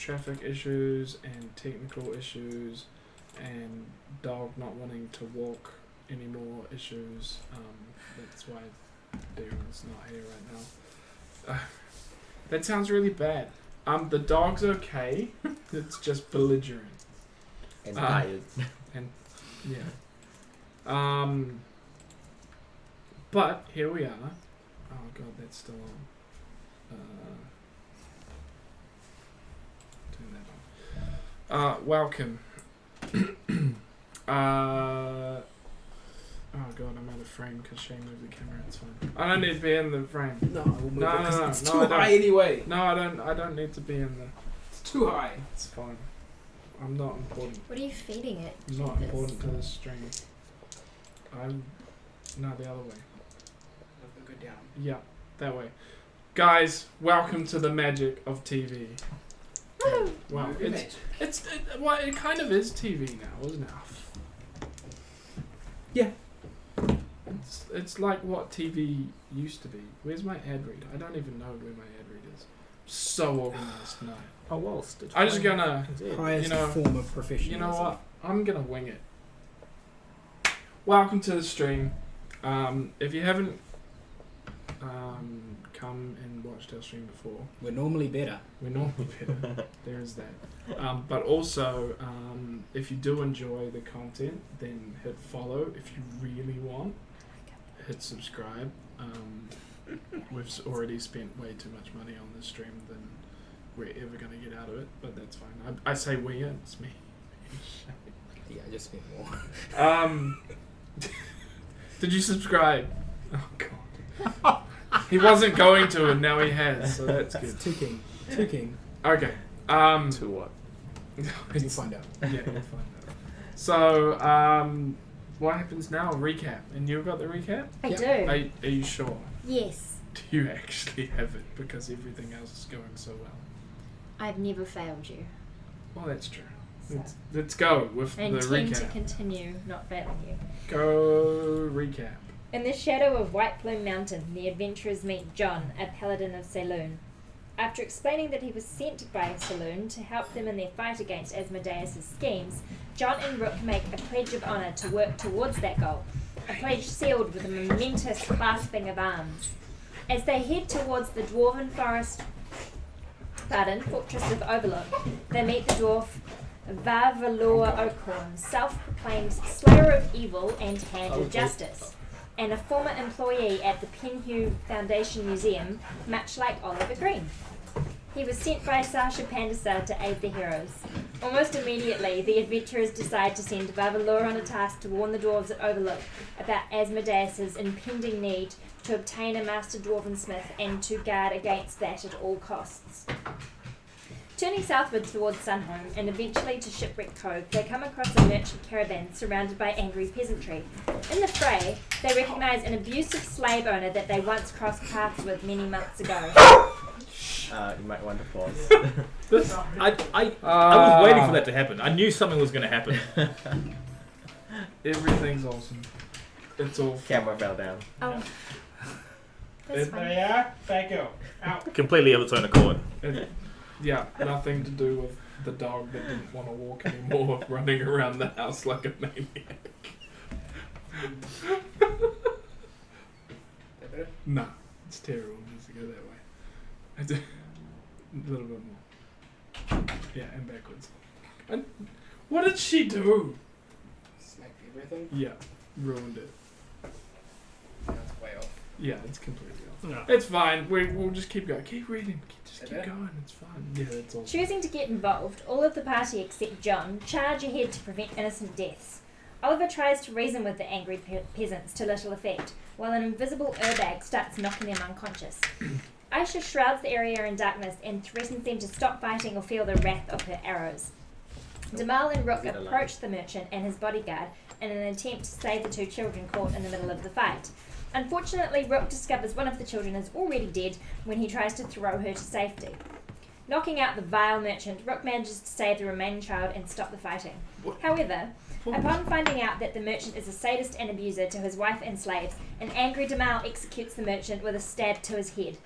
traffic issues and technical issues and dog not wanting to walk anymore issues. That's why Darren's not here right now. That sounds really bad. The dog's okay. It's just belligerent. And tired. And yeah. But here we are. Oh god, that's still on. Turn that on. Welcome. Oh god, I'm out of frame because Shane moved the camera. It's fine. I don't need to be in the frame. No, we'll move it 'cause it's no, too high anyway. No, I don't need to be in the. It's too high. It's fine. I'm not important. What are you feeding it? I'm not important to this stream. No, the other way. Go down. Yeah, that way. Guys, welcome to the magic of TV. Woo! Wow, it kind of is TV now, isn't it? Yeah. It's like what TV used to be. Where's my ad read? I don't even know where my ad read is. So organized tonight. Oh, well, I'm just gonna, Highest form of professionalism. you know what? I'm gonna wing it. Welcome to the stream. If you haven't come and watched our stream before, We're normally better. we're normally better. There is that. But also, if you do enjoy the content, then hit follow. If you really want, hit subscribe. We've already spent way too much money on this stream than we're ever going to get out of it, but that's fine. I say we, it's me. Yeah, I just spent more. Did you subscribe? Oh god. He wasn't going to, and now he has, so that's good. Too keen. Too keen. Okay. To what? You'll find out. Yeah, you'll find out. So, what happens now? Recap. And you've got the recap? I Yep. do. Are you sure? Yes. Do you actually have it? Because everything else is going so well. I've never failed you. Well, that's true. So. Let's go with I the intend to recap. continue not failing you. Go recap. In the shadow of White Plume Mountain, the adventurers meet John, a paladin of Saloon. After explaining that he was sent by Saloon to help them in their fight against Asmodeus' schemes, John and Rook make a pledge of honour to work towards that goal, a pledge sealed with a momentous clasping of arms. As they head towards the dwarven fortress of Overlook, they meet the dwarf Varvalor Oakhorn, self-proclaimed slayer of evil and hand of justice, and a former employee at the Penhew Foundation Museum, much like Oliver Green. He was sent by Sasha Pandasar to aid the heroes. Almost immediately, the adventurers decide to send Varvalor on a task to warn the dwarves at Overlook about Asmodeus' impending need to obtain a master dwarven smith and to guard against that at all costs. Turning southward towards Sunhome and eventually to Shipwreck Cove, they come across a merchant caravan surrounded by angry peasantry. In the fray, they recognise an abusive slave owner that they once crossed paths with many months ago. You might want to pause. I was waiting for that to happen. I knew something was going to happen. Everything's awesome. It's all Camera fell down. Oh. That's fine. are. Thank you. Out. Completely of its own accord. Yeah, nothing to do with the dog that didn't want to walk anymore, running around the house like a maniac. Nah, it's terrible. It needs to go that way. A little bit more. Yeah, and backwards. And what did she do? Smacked everything. Yeah, ruined it. That's way off. Yeah, it's completely off. No. It's fine. We'll just keep going. Keep reading. Just keep going. It's fine. Yeah, that's all. Choosing to get involved, all of the party except John charge ahead to prevent innocent deaths. Oliver tries to reason with the angry peasants to little effect, while an invisible airbag starts knocking them unconscious. Aisha shrouds the area in darkness and threatens them to stop fighting or feel the wrath of her arrows. Damal and Rook approach the merchant and his bodyguard in an attempt to save the two children caught in the middle of the fight. Unfortunately, Rook discovers one of the children is already dead when he tries to throw her to safety. Knocking out the vile merchant, Rook manages to save the remaining child and stop the fighting. However, upon finding out that the merchant is a sadist and abuser to his wife and slaves, an angry Damal executes the merchant with a stab to his head.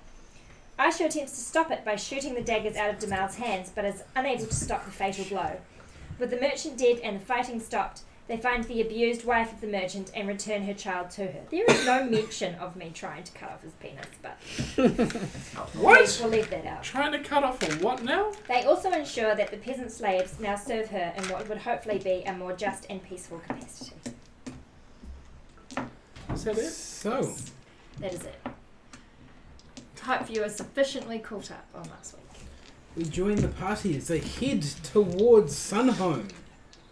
Aisha attempts to stop it by shooting the daggers out of Damal's hands, but is unable to stop the fatal blow. With the merchant dead and the fighting stopped, they find the abused wife of the merchant and return her child to her. There is no mention of me trying to cut off his penis, but What? we'll leave that out. Trying to cut off a what now? They also ensure that the peasant slaves now serve her in what would hopefully be a more just and peaceful capacity. Is that it? So, That is it. Hope you are sufficiently caught up on last week. we join the party as they head towards Sunhome.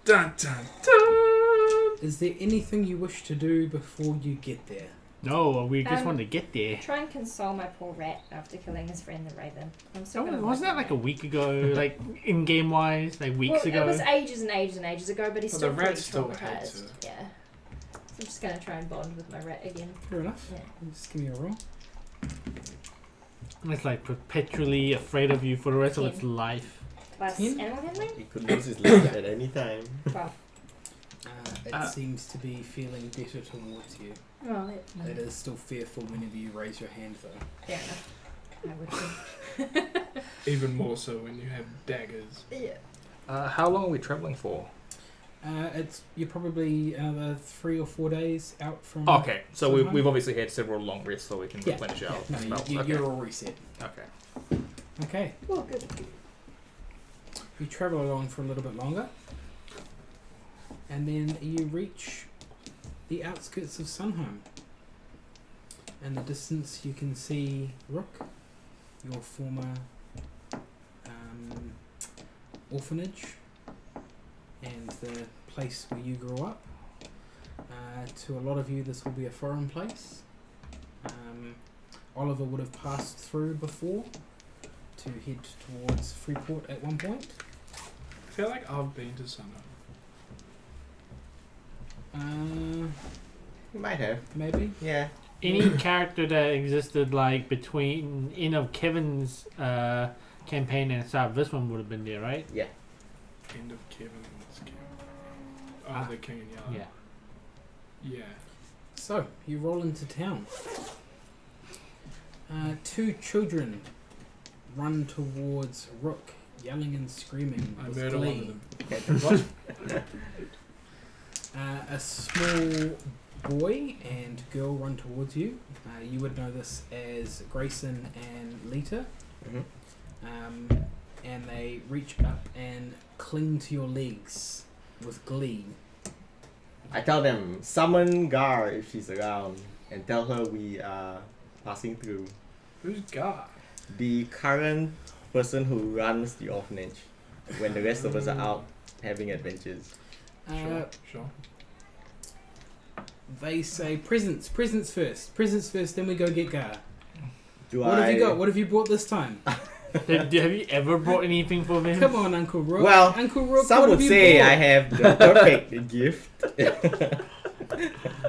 Dun dun dun! Is there anything you wish to do before you get there? No, we just wanted to get there. Try and console my poor rat after killing his friend the raven. I'm still Oh, gonna wasn't that like like a week ago? Like in game wise, like weeks ago. It was ages and ages and ages ago, but he's But still the pretty rat still hates traumatized. her. Yeah. So I'm just gonna try and bond with my rat again. Fair enough. Yeah. Just give me a roll. And it's like perpetually afraid of you for the rest of its 10. life. Plus 10? animal handling? He could lose his leg at any time. 12. It seems to be feeling better towards you. Oh, It is still fearful whenever you raise your hand, though. fair enough. I would be. Even more so when you have daggers. Yeah. How long are we travelling for? You're probably another 3 or 4 days out from. Okay, so Sunhome. we've obviously had several long rests, so we can Yeah, replenish our No, spells. you, Okay. you're all reset. Okay. Okay. Oh, good. You travel along for a little bit longer, and then you reach the outskirts of Sunhome. In the distance, you can see Rook, your former orphanage, and the place where you grew up. To a lot of you, this will be a foreign place. Oliver would have passed through before to head towards Freeport at one point. I feel like I've been to Sunhome. You might have. Maybe. Yeah. Any character that existed like between end of Kevin's campaign and start of this one would have been there, right? Yeah. End of Kevin and what's Kevin? Oh, the King and Yellow. Yeah. Yeah. So, you roll into town. 2 children run towards Rook, yelling and screaming I with murder glee. one of them. What? A small boy and girl run towards you. You would know this as Grayson and Lita. Mm-hmm. And they reach up and cling to your legs with glee. I tell them, summon Gar if she's around, and tell her we are passing through. Who's God? The current person who runs the orphanage, when the rest of us are out having adventures. Sure. They say presents first, then we go get Gar. What have you got? What have you brought this time? Have you ever brought anything for them? Come on, Uncle Rook. Well, Uncle Rook, some what would have you say brought? I have the perfect gift.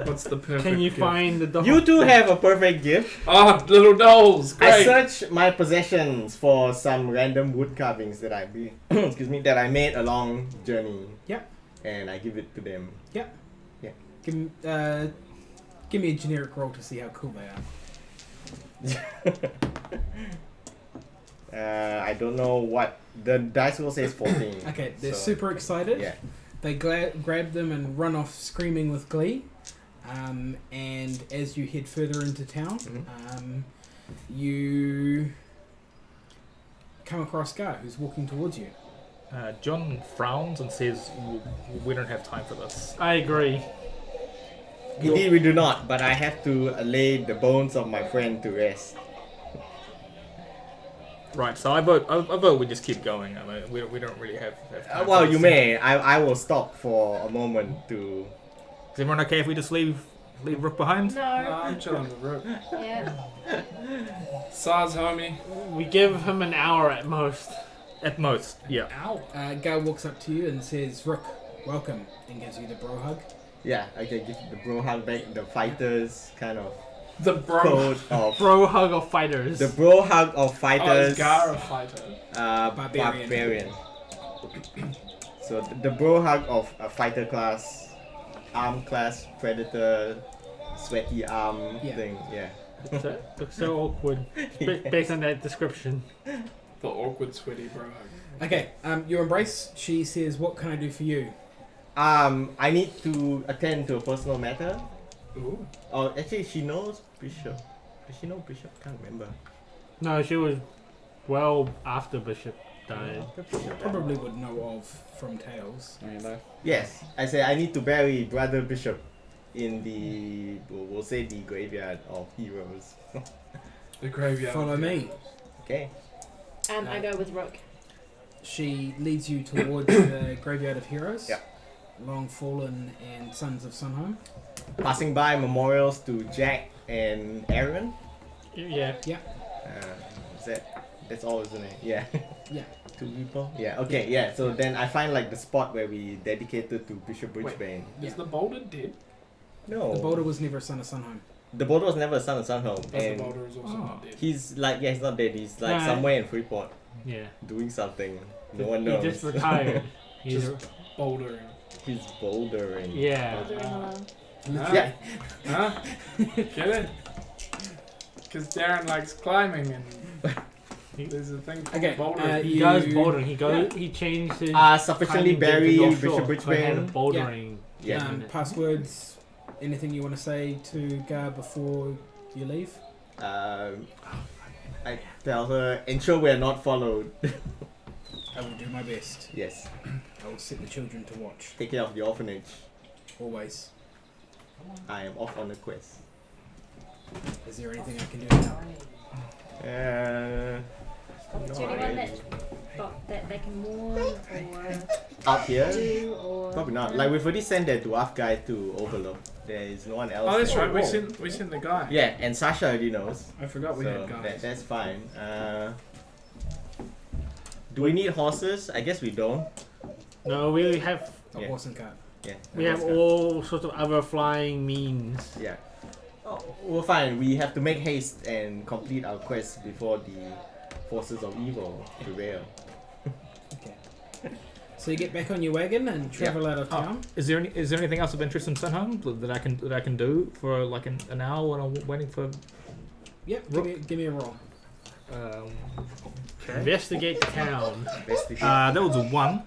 What's the perfect Can you gift? find the dog? You too have a perfect gift. Oh, little dolls! I Great! searched my possessions for some random wood carvings that I that I made along journey. Yep. And I give it to them. Give me a generic roll to see how cool they are. I don't know what the dice roll says 14. Okay, they're so, super excited. Yeah. They grab them and run off screaming with glee. And as you head further into town, you come across Gar, who's walking towards you. John frowns and says, "We don't have time for this." I agree. Indeed, we do not, but I have to lay the bones of my friend to rest. Right, so I vote we just keep going. I mean, we don't really have time for Well, this. you may. I will stop for a moment to. Is everyone okay if we just leave Rook behind? No. I'm chilling with Rook. Yeah. Saz, homie. We give him an hour at most. At most, yeah. Ow. Gar walks up to you and says, "Rook, welcome," and gives you the bro hug. Yeah, I can give the bro hug back, the fighters kind of The bro. code of. Bro hug of fighters. The bro hug of Oh, is fighters. Gar a fighter? Barbarian. So the bro hug of a fighter class, arm class, predator, sweaty arm Yeah. thing. Yeah. Looks so awkward. Based on that description. The awkward sweaty bro. Okay, you embrace. She says, "What can I do for you?" I need to attend to a personal matter. Ooh. Oh, actually, she knows Bishop. Does she know Bishop? Can't remember. No, she was well after Bishop died. Probably would know of from tales. Yes, I say I need to bury Brother Bishop in the, we'll say the graveyard of heroes. The graveyard. Follow me. Okay. I go with Rook. She leads you towards the graveyard of heroes. Yeah. Long Fallen and Sons of Sunhome. Passing by memorials to Jack and Aaron. Yeah. Is that's all, isn't it? Yeah. Yeah. 2 people. Yeah. Okay. Yeah. So then I find like the spot where we dedicated to Bishop Bridgebane. Yeah. Is the boulder dead? No. The Boulder was never a son of Sunhome. The boulder was never a son of Sunhome, But the and boulder is also not dead. he's like, yeah, he's not dead. He's like Nah. somewhere in Freeport Yeah. doing something. No one knows. He just retired. He's Just bouldering. He's bouldering. yeah. Bouldering along. Huh? Yeah. Huh? Get it? Because Darren likes climbing and there's a thing called Okay, bouldering. He does bouldering. He goes. He changed his. Sufficiently timing bury to go Bishop short, so he had a Bridgebane. bouldering. Yeah. Passwords. Anything you want to say to Gar before you leave? I tell her, ensure we are not followed. I will do my best. Yes. I will set the children to watch. Take care of the orphanage. Always. I am off on a quest. Is there anything I can do to help? Is there anyone that they can warn or Out here? do or Probably not. Like we've already sent that dwarf guy to Overlook. There is no one else. Oh, that's there. right. We sent the guy. Yeah, and Sasha already knows. I forgot we So had guys. that's fine. Do we need horses? I guess we don't. No, we have. A Yeah. horse and cart. Yeah. We have all sorts of other flying means. Yeah. Oh, we're fine. We have to make haste and complete our quest before the forces of evil prevail. Okay. So you get back on your wagon and travel out of town. Is there anything else of interest in Sunhome that I can do for like an hour when I'm waiting for? Yep. Give me a roll. Investigate the town. Investigate. That was a 1.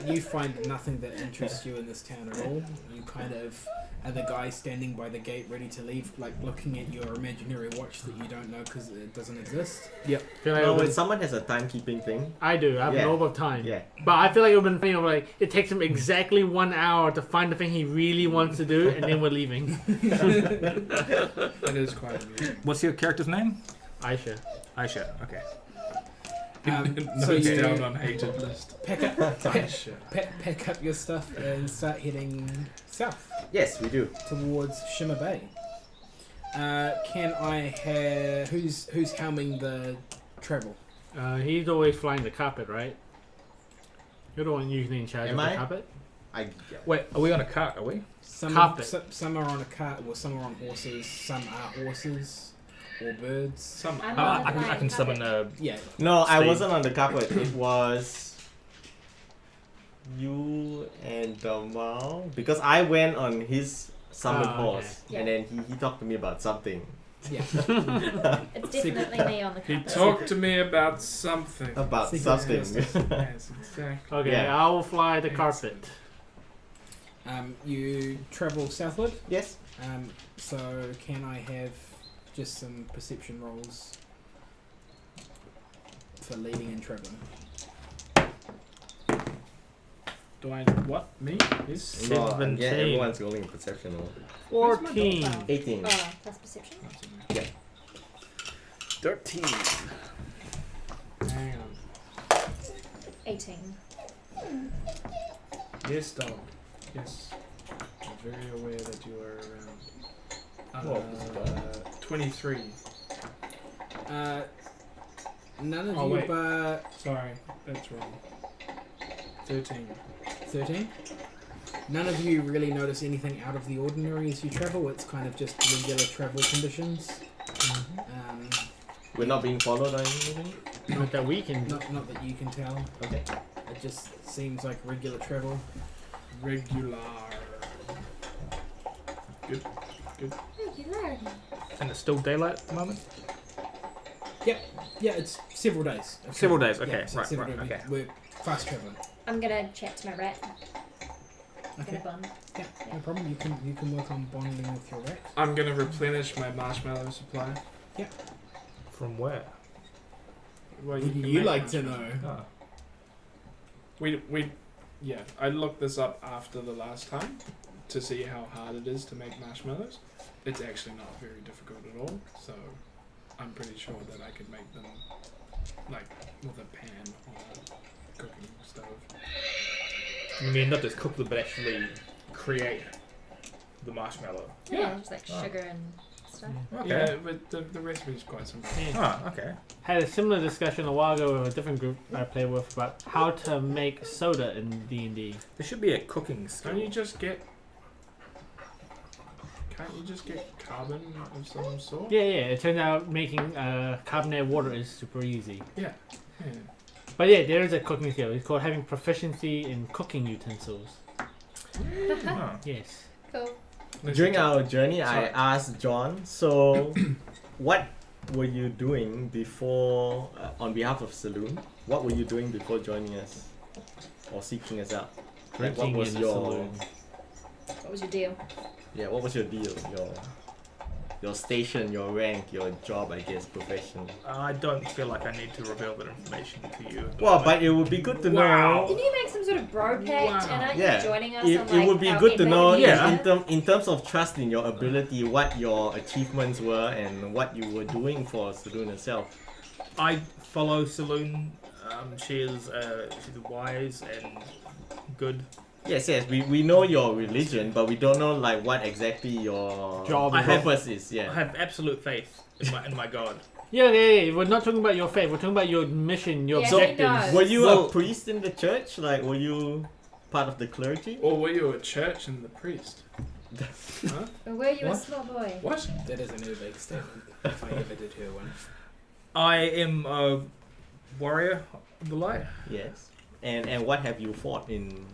You find nothing that interests you in this town at all. You kind of are the guy standing by the gate ready to leave, like looking at your imaginary watch that you don't know because it doesn't exist. Feel like No, it when would- someone has a timekeeping thing. I do. I have Yeah. an over time. Yeah. But I feel like it would have been funny. Like it takes him exactly 1 hour to find the thing he really wants to do, and then we're leaving. That is quite amusing. What's your character's name? Aisha. Aisha. Okay. So Notes you down on hated list. pack up, Ah, shit. pack up your stuff and start heading south Yes, we do. towards Shimmer Bay. Can I have who's helming the travel? He's always flying the carpet, right? You're the one usually in charge Am of the I? carpet. Wait, are we on a cart? Are we? Some Carpet. some are on a cart, or some are on horses. Some are horses or birds. Some. I'm Oh, on the I flying can summon carpet. Yeah. No, I Steve. wasn't on the carpet. It was you and Damal, because I went on his summoned Ah, okay. horse, Yeah. and then he talked to me about something. Yeah. It's definitely me on the He carpet. talked to me about something. About Secret something. Services. Yes, exactly. Okay, Yeah. I will fly the carpet. You travel southward. Yes. So can I have just some perception rolls for leading and traveling? Do I what? Me? Yes. No, yeah, 17. everyone's rolling a perception roll. 14. 18. Plus perception. 13. Hang on. 18. Yes, dog. Yes. I'm very aware that you are around. Well, this is 23. None of Oh, you wait. but Sorry, that's wrong. 13. 13. None of you really notice anything out of the ordinary as you travel. It's kind of just regular travel conditions. We're not being followed or anything? Not that we can. Not that you can tell. Okay. It just seems like regular travel. Regular. Good. Regularity. And it's still daylight at the moment? Yeah, it's several days. Several days, okay. Yeah, so Right, several right, days. okay. We're fast traveling. I'm gonna chat to my rat. Okay. Gonna bond. Yeah, no problem. You can work on bonding with your rat. I'm gonna replenish my marshmallow supply. From where? Well, Wouldn't can you make like to marshmallow. know? Oh. Yeah, I looked this up after the last time to see how hard it is to make marshmallows. It's actually not very difficult at all, so I'm pretty sure that I could make them like with a pan or a cooking stove. You mean not just cook them, but actually create the marshmallow? Yeah, just like Oh. sugar and stuff. Okay. Yeah, but the recipe is quite simple. Yeah. Oh, okay. Had a similar discussion a while ago with a different group I play with about how to make soda in D&D. There should be a cooking skill. Can't you just get carbon of some sort? Yeah, it turned out making carbonated water is super easy. Yeah. But yeah, there is a cooking skill. It's called having proficiency in cooking utensils. Oh. Yes. Cool. During our journey, I Sorry. asked John, so what were you doing before, on behalf of Saloon, what were you doing before joining us or seeking us out? Like, what Drinking was in the your saloon. What was your deal? what was your deal? Your station, your rank, your job, I guess, profession. I don't feel like I need to reveal that information to you. Well, but it would be good to Wow. Can you make some sort of bro pact? Wow. And aren't Yeah. you joining us It, on it like would be our good to know adventure? in terms of trust in your ability, what your achievements were and what you were doing for Saloon itself. I follow Saloon. She's wise and good. Yes, we know your religion, but we don't know like what exactly your Job I have- purpose is. I Yeah. have absolute faith in my God. Yeah. We're not talking about your faith. We're talking about your mission, your Yeah, objectives. he knows. Were you Well- a priest in the church? Like, were you part of the clergy? Or were you a church and the priest? Huh? Or were you a What? small boy? What? That is a new big statement. If I ever did hear one. I am a warrior of the light. Yes. And what have you fought in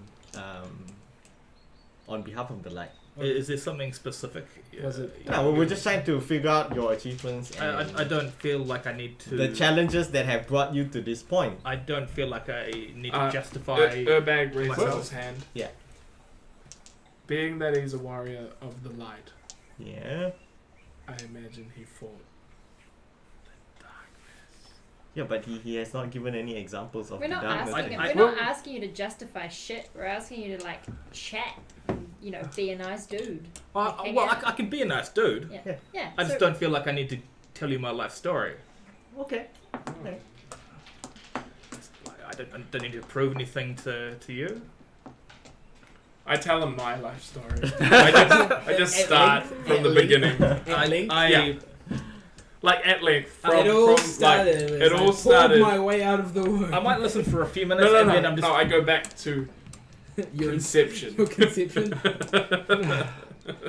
on behalf of the light? Is there something specific? Was it- No, we're just trying to figure out your achievements and I don't feel like I need to. the challenges that have brought you to this point. I don't feel like I need to Uh, justify. Urbag raises myself. his hand. Yeah. Being that he's a warrior of the light, Yeah. I imagine he fought. Yeah, but he has not given any examples of We're the not darkness. asking. I- We're not asking you to justify shit. We're asking you to like chat. And, you know, be a nice dude. Hang out. I can be a nice dude. Yeah. I just don't feel like I need to tell you my life story. Okay. Like, I don't need to prove anything to you. I tell him my life story. I just At start length? from At the length? beginning. At length? Yeah. Like at length. From, It all from, started. Like, as it I all pulled started. my way out of the womb. I might listen for a few minutes No, and then I'm just. no. I go back to your conception. Your conception.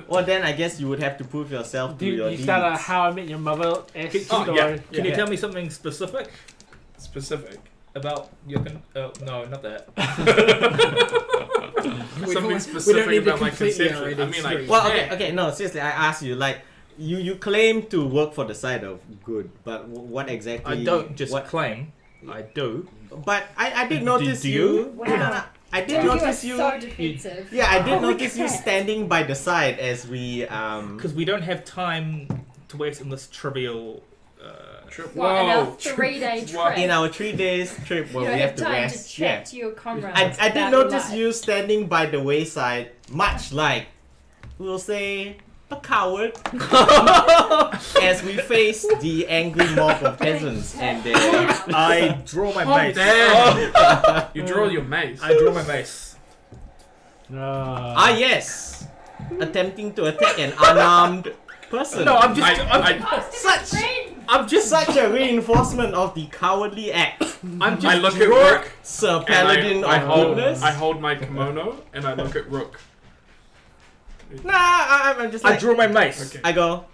Well, then I guess you would have to prove yourself Do through you, your you deeds. start a How I Met Your Mother story? Can you tell me something specific Specific. about your? No, not that. We Something don't specific need to about my completely conception. already I mean, like, stream. Well, okay, no, seriously, I asked you, like, you claim to work for the side of good, but what exactly? I don't just what, claim. I do. But I did notice do you. you? Wow. I did You are notice you. so defensive. Yeah, I did Oh my notice you God. standing by the side as we Because we don't have time to waste on this trivial. Trip. What, in Whoa. our 3-day What? trip? in our 3 days trip you where don't we have to time rest. to chat to your comrades. I did about your notice life. you standing by the wayside, much like, we'll say, a coward, as we face the angry mob of peasants and their. I draw my mace. Damn. You draw your mace. I draw my mace. Yes, attempting to attack an unarmed person. No, I'm just. I'm just. Such a reinforcement of the cowardly act. I'm just. I look at Rook. Sir and Paladin I of hold, goodness. I hold my kimono and I look at Rook. Nah, I'm just I like. draw my mace. Okay. I go.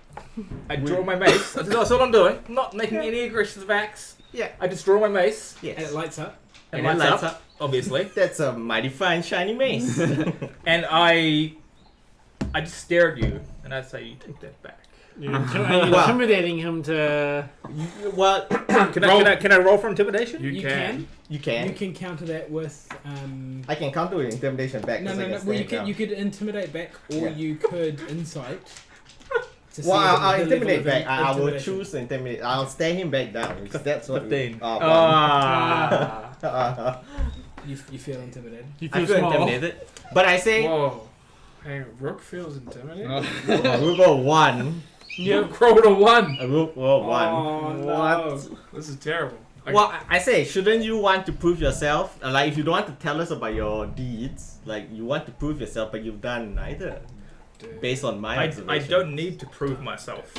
I draw my mace. That's all I'm doing. I'm not making any aggressive acts. Yeah. I just draw my mace. And it Yes. lights up. And And it lights lights up, obviously. That's a mighty fine shiny mace. And I just stare at you, and I say, "You take that back." You're Well- intimidating him to. Well, Can I roll for intimidation? You You can. you can. You can counter that with. I can counter with intimidation back. No, 'cause I no, can no. Well, stand you down. could intimidate back, or Yeah. you could insight. To see Well, if I'll the intimidate level of back. I will intimidation. choose to intimidate. I'll stare him back down. Because that's what. 15. Oh, Ah. You feel intimidated. You I feel feel small. intimidated. But I say, Whoa. Hang on, Rook feels intimidated. we'll go 1. You rolled a 1. We'll go 1. Oh, no. This is terrible. Like, Well, I say, shouldn't you want to prove yourself? Like, if you don't want to tell us about your deeds, like, you want to prove yourself, but you've done neither. dude. Based on my I observation. don't need to prove myself.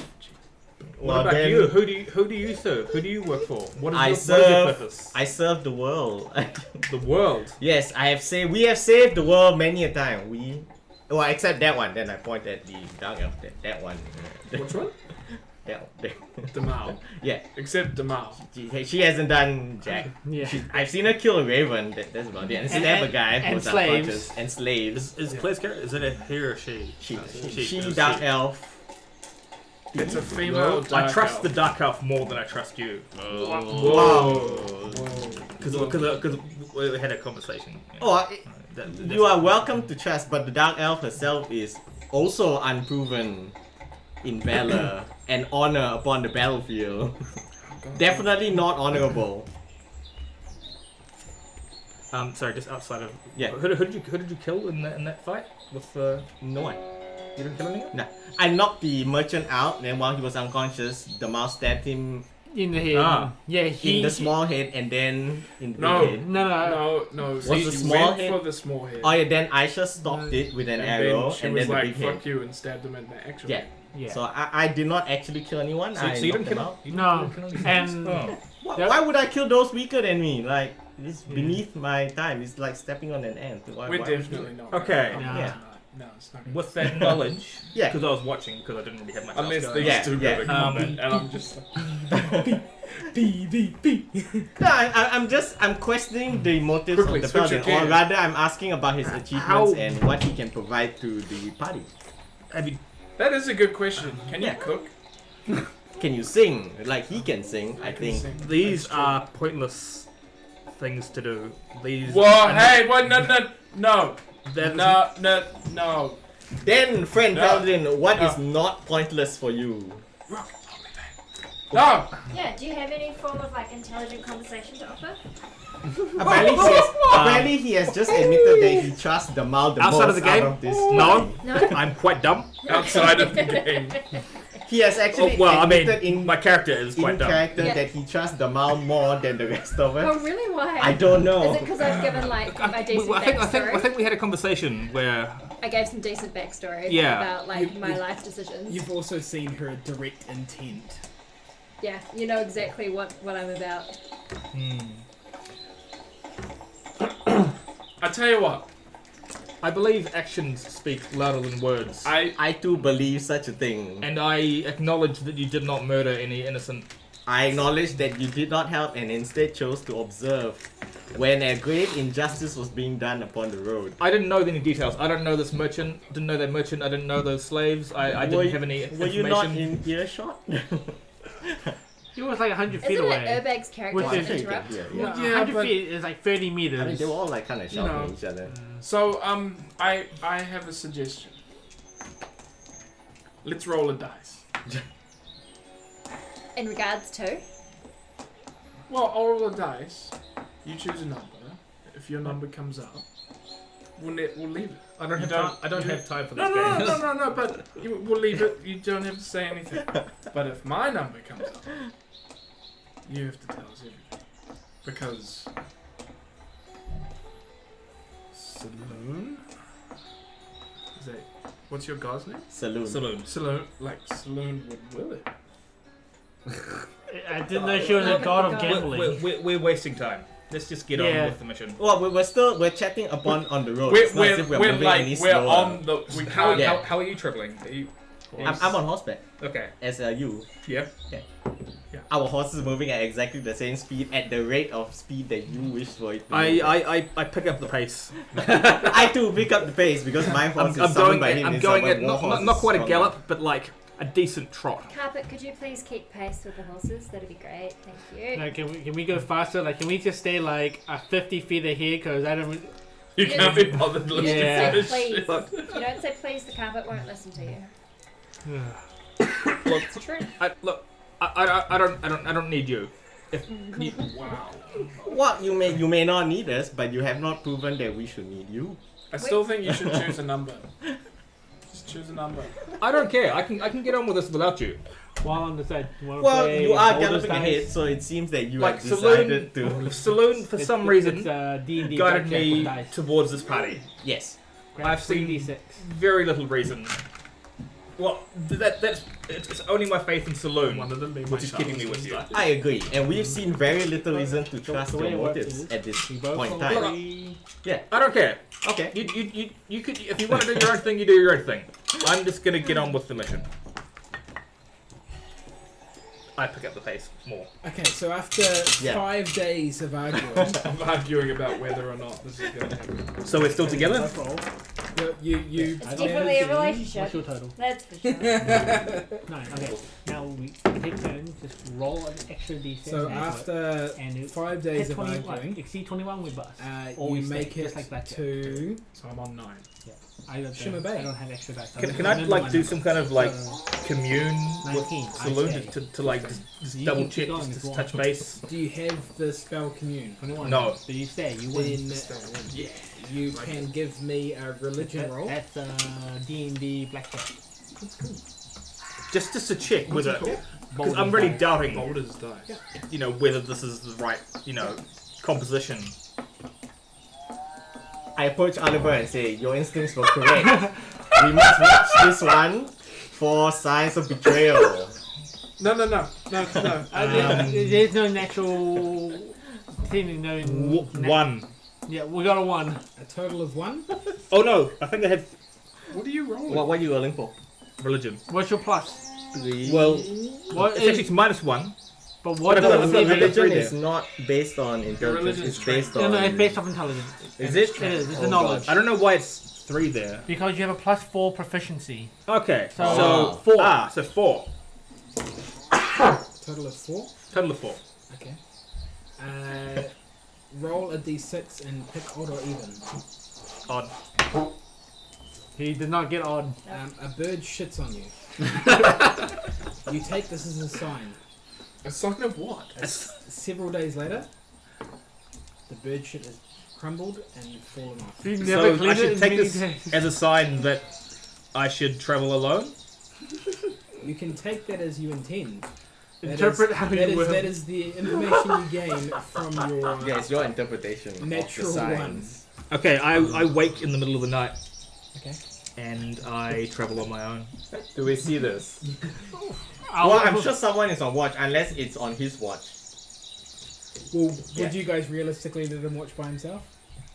Well, What about then, you? Who do you serve? Who do you work for? What is, I your, what is your serve- purpose? I serve the world. The world. Yes, I have saved. We have saved the world many a time. Well, except that one. Then I point at the dark elf. That one. Which one? that. Demal. Yeah, Except Demal. she hasn't done jack. Yeah. I've seen her kill a raven. That's about it. And stab a guy and who's slaves. unconscious. And slaves. Is Claire's character? Is it a he or she? She She. dark elf. It's a female. I dark trust elf. the dark elf more than I trust you. Whoa. Because we had a conversation. Yeah. Oh, That's- you are welcome to trust, but the dark elf herself is also unproven in valor and honor upon the battlefield. Definitely not honorable. Sorry, just outside of. Yeah. Who did you kill in that fight with? No one. You didn't kill anyone. Nah. I knocked the merchant out, then while he was unconscious, the mouse stabbed him In the head. Ah. Yeah, in the small head and then in the No. big head. No. What's So the you small went head? for the small head. Oh yeah, then Aisha stopped it with an arrow she and was then the like, big head. fuck you, and stabbed him in the actual Yeah. head. Yeah. So I did not actually kill anyone. So I you knocked didn't them kill? out. You No, didn't kill any and- friends? Oh. Why would I kill those weaker than me? Like, it's Yeah. beneath my time. It's like stepping on an ant. Why We're would you do definitely it? not. Okay. No, Yeah. no, it's not. With that knowledge, Yeah. because I was watching, because I didn't really have much Unless else these going Yeah, two yeah. go to combat, and I'm just like, B. No, I'm questioning the motives Quickly, of the switch your paladin, or gear. rather, I'm asking about his achievements How- and what he can provide to the party. on. Have you? that is a good question. Can you Yeah. cook? Can you sing? Like he can sing, I can think. sing. These That's true. are pointless things to do. These. Whoa, are not- hey, what? No, that is- no. Then, friend No. paladin, what is No. not pointless for you? No! Yeah, do you have any form of like intelligent conversation to offer? Apparently he has just admitted that he trusts the Mal the Outside most of the game? out of this. No, No? I'm quite dumb. Outside of the game. He has actually Well, I mean, admitted in my character is quite dumb. character Yeah. that he trusts the Mal more than the rest of Oh, us. really? Why? I don't know. Is it because I've given like my decent I backstory? think we had a conversation where I gave some decent backstory Yeah. about like You- my you- life decisions. You've also seen her direct intent. Yeah, you know exactly what I'm about. I tell you what, I believe actions speak louder than words. I too believe such a thing. And I acknowledge that you did not murder any innocent. I acknowledge that you did not help and instead chose to observe when a great injustice was being done upon the road. I didn't know any details. I don't know this merchant. Didn't know that merchant. I didn't know those slaves. I didn't have any Were information. you not in earshot? He was like 100 feet Isn't away. it Urbag's character Which to is- interrupt? Yeah, No, yeah. Yeah, 100 but- feet is like 30 meters. I mean, they were all like kind of shouting know. at each other. so I have a suggestion. Let's roll a dice. In regards to? Well, I'll roll a dice. You choose a number. If your number comes up, we'll leave it. I don't You have don't- time. I don't you- have time for No, this no, game. no, no, no, no, but we'll leave it. You don't have to say anything. But if my number comes up, you have to tell us everything. Because... Saloon? Is that... What's your god's name? Saloon. Saloon. Saloon, like Saloon would will it. I didn't know she was a god of We're- gambling. We're wasting time. Let's just get Yeah. on with the mission. Well, we're chatting on the road. We're, It's not as if we're moving any like, we're slower. on the... We How, can't... Yeah. how are you traveling? Are you, I'm on horseback, okay. as are you. Yeah. Our horse is moving at exactly the same speed, at the rate of speed that you wish for it to move. I pick up the pace. I too pick up the pace because my horse is I'm summoned going. by him. I'm is going summoned, at war horse not is quite a stronger. gallop, but like a decent trot. Carpet, could you please keep pace with the horses? That'd be great. Thank you. Like, can we go faster? Like, can we just stay like 50 feet ahead? Because I don't. You can't be bothered listening Yeah. to Say this please. shit. If you don't say please, the carpet won't listen to you. Look, It's true. I don't need you. Wow. Well, you may not need us, but you have not proven that we should need you. I still think you should choose a number. Just choose a number. I don't care. I can get on with this without you. While on the side, you wanna Well, play you are Boulder's galloping Dice? ahead, so it seems that you Like have decided to. Saloon for some reason It's D&D guided blackjack with me dice. towards this party. Yes. Grab I've seen 3d6. very little reason. Well, it's only my faith in Saloon, One of them being which my is keeping me child. with you. I agree, and we've seen very little reason to trust the way your it works motives is at this We both point in roll time. three. I don't care. Okay. You could, if you want to do your own thing, you do your own thing. I'm just gonna get on with the mission. I pick up the pace more. Okay, so after Yeah. 5 days of arguing, I'm arguing about whether or not this is going to happen. So we're still together? Both roll. you It's I don't definitely a What's relationship. your total? That's for sure. 9. Okay. Now we take turns. Just roll an extra d6. so and after and it 5 days hit of 21. arguing, Exceed 21 with bust. you Always make stay, it just like blackjack. to So I'm on 9. I don't, Shimmer I Bay. don't have extra dice. Can I like do some kind of like So, commune with 19, I Saloon say. to like just You double can check, keep going just if you touch want. base? Do you have the spell commune? 21. No. So you stay. You Then win. you can give me a religion roll. That's D&D blackjack. Just to check whether, because Boulder's I'm really dice. doubting, Boulder's die. whether this is the right, composition. I approach Oliver and say, "Your instincts were correct. We must watch this one for signs of betrayal." No. There's no natural thing. No. One. Yeah, we got a 1. A total of 1. Oh no, I think I have What are you rolling? What are you rolling for? religion. What's your plus? 3. Well, What it's actually is, it's -1. but what no, does no, it no, say? no, religion there. is not based on intelligence. religion's It's based No, on. no, it's based off intelligence. Is it? It is. It's Oh, a knowledge. I don't know why it's 3 there. Because you have a +4 proficiency. Okay, So, so 4. so 4. Total of 4. Total of 4. Okay. Roll a d6 and pick odd or even. Odd. He did not get odd. A bird shits on you. You take this as a sign. A sign of what? Several days later, the bird shit is crumbled and fallen off. He So never I cleaned it should in take many this days. as a sign that I should travel alone. You can take that as you intend. That Interpret is- how that you is, will. that is the information you gain from your Yeah, it's your interpretation natural of the one. signs. Okay, I wake in the middle of the night Okay. and I travel on my own. Do we see this? I'll- Well, I'm sure someone is on watch, unless it's on his watch. Well, Yeah. would you guys realistically let him watch by himself?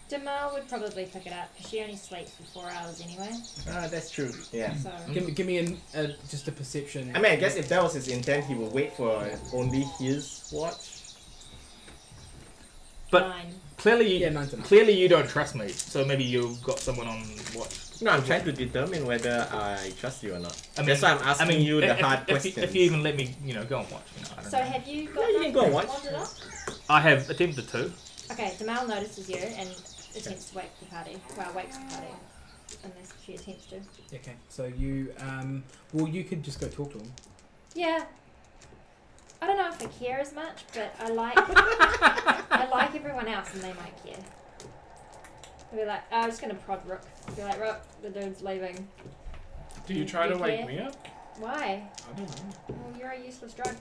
Jamal would probably pick it up because she only sleeps for 4 hours anyway. Ah, that's true. Yeah. So Give me just a perception. I mean, I guess if that was his intent, he would wait for only his watch. But 9. clearly, Yeah, 9 to 9. clearly you don't trust me. So maybe you've got someone on watch. No, I'm trying to determine whether I trust you or not. I mean, That's why I'm asking you the hard if questions. if you even let me, go and watch. I don't So know. have you Yeah, got you can go and watch. wandered up? I have attempted to. Okay, Jamal notices you and attempts to wake the party. Well, wakes the party. Unless she attempts to. Okay, so you well, you could just go talk to him. Yeah. I don't know if I care as much, but I like everyone else and they might care. I'll be like, I'm just gonna prod Rook. I'll be like, Rook, the dude's leaving. Do you try to wake care? me up? Why? I don't know. Well, you're a useless drug.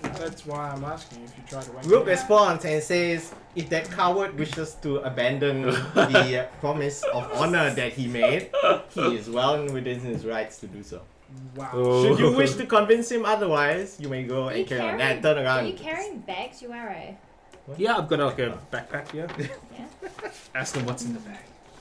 That's why I'm asking if you try to wake Rook me up. responds and says, if that coward wishes to abandon the promise of honor that he made, he is well within his rights to do so. Wow. Should you wish to convince him otherwise, you may go Are you and carry on. carrying- Turn Are around. you carrying bags, you are, eh? Yeah, I've got like a backpack here. Yeah? Ask him what's in the bag.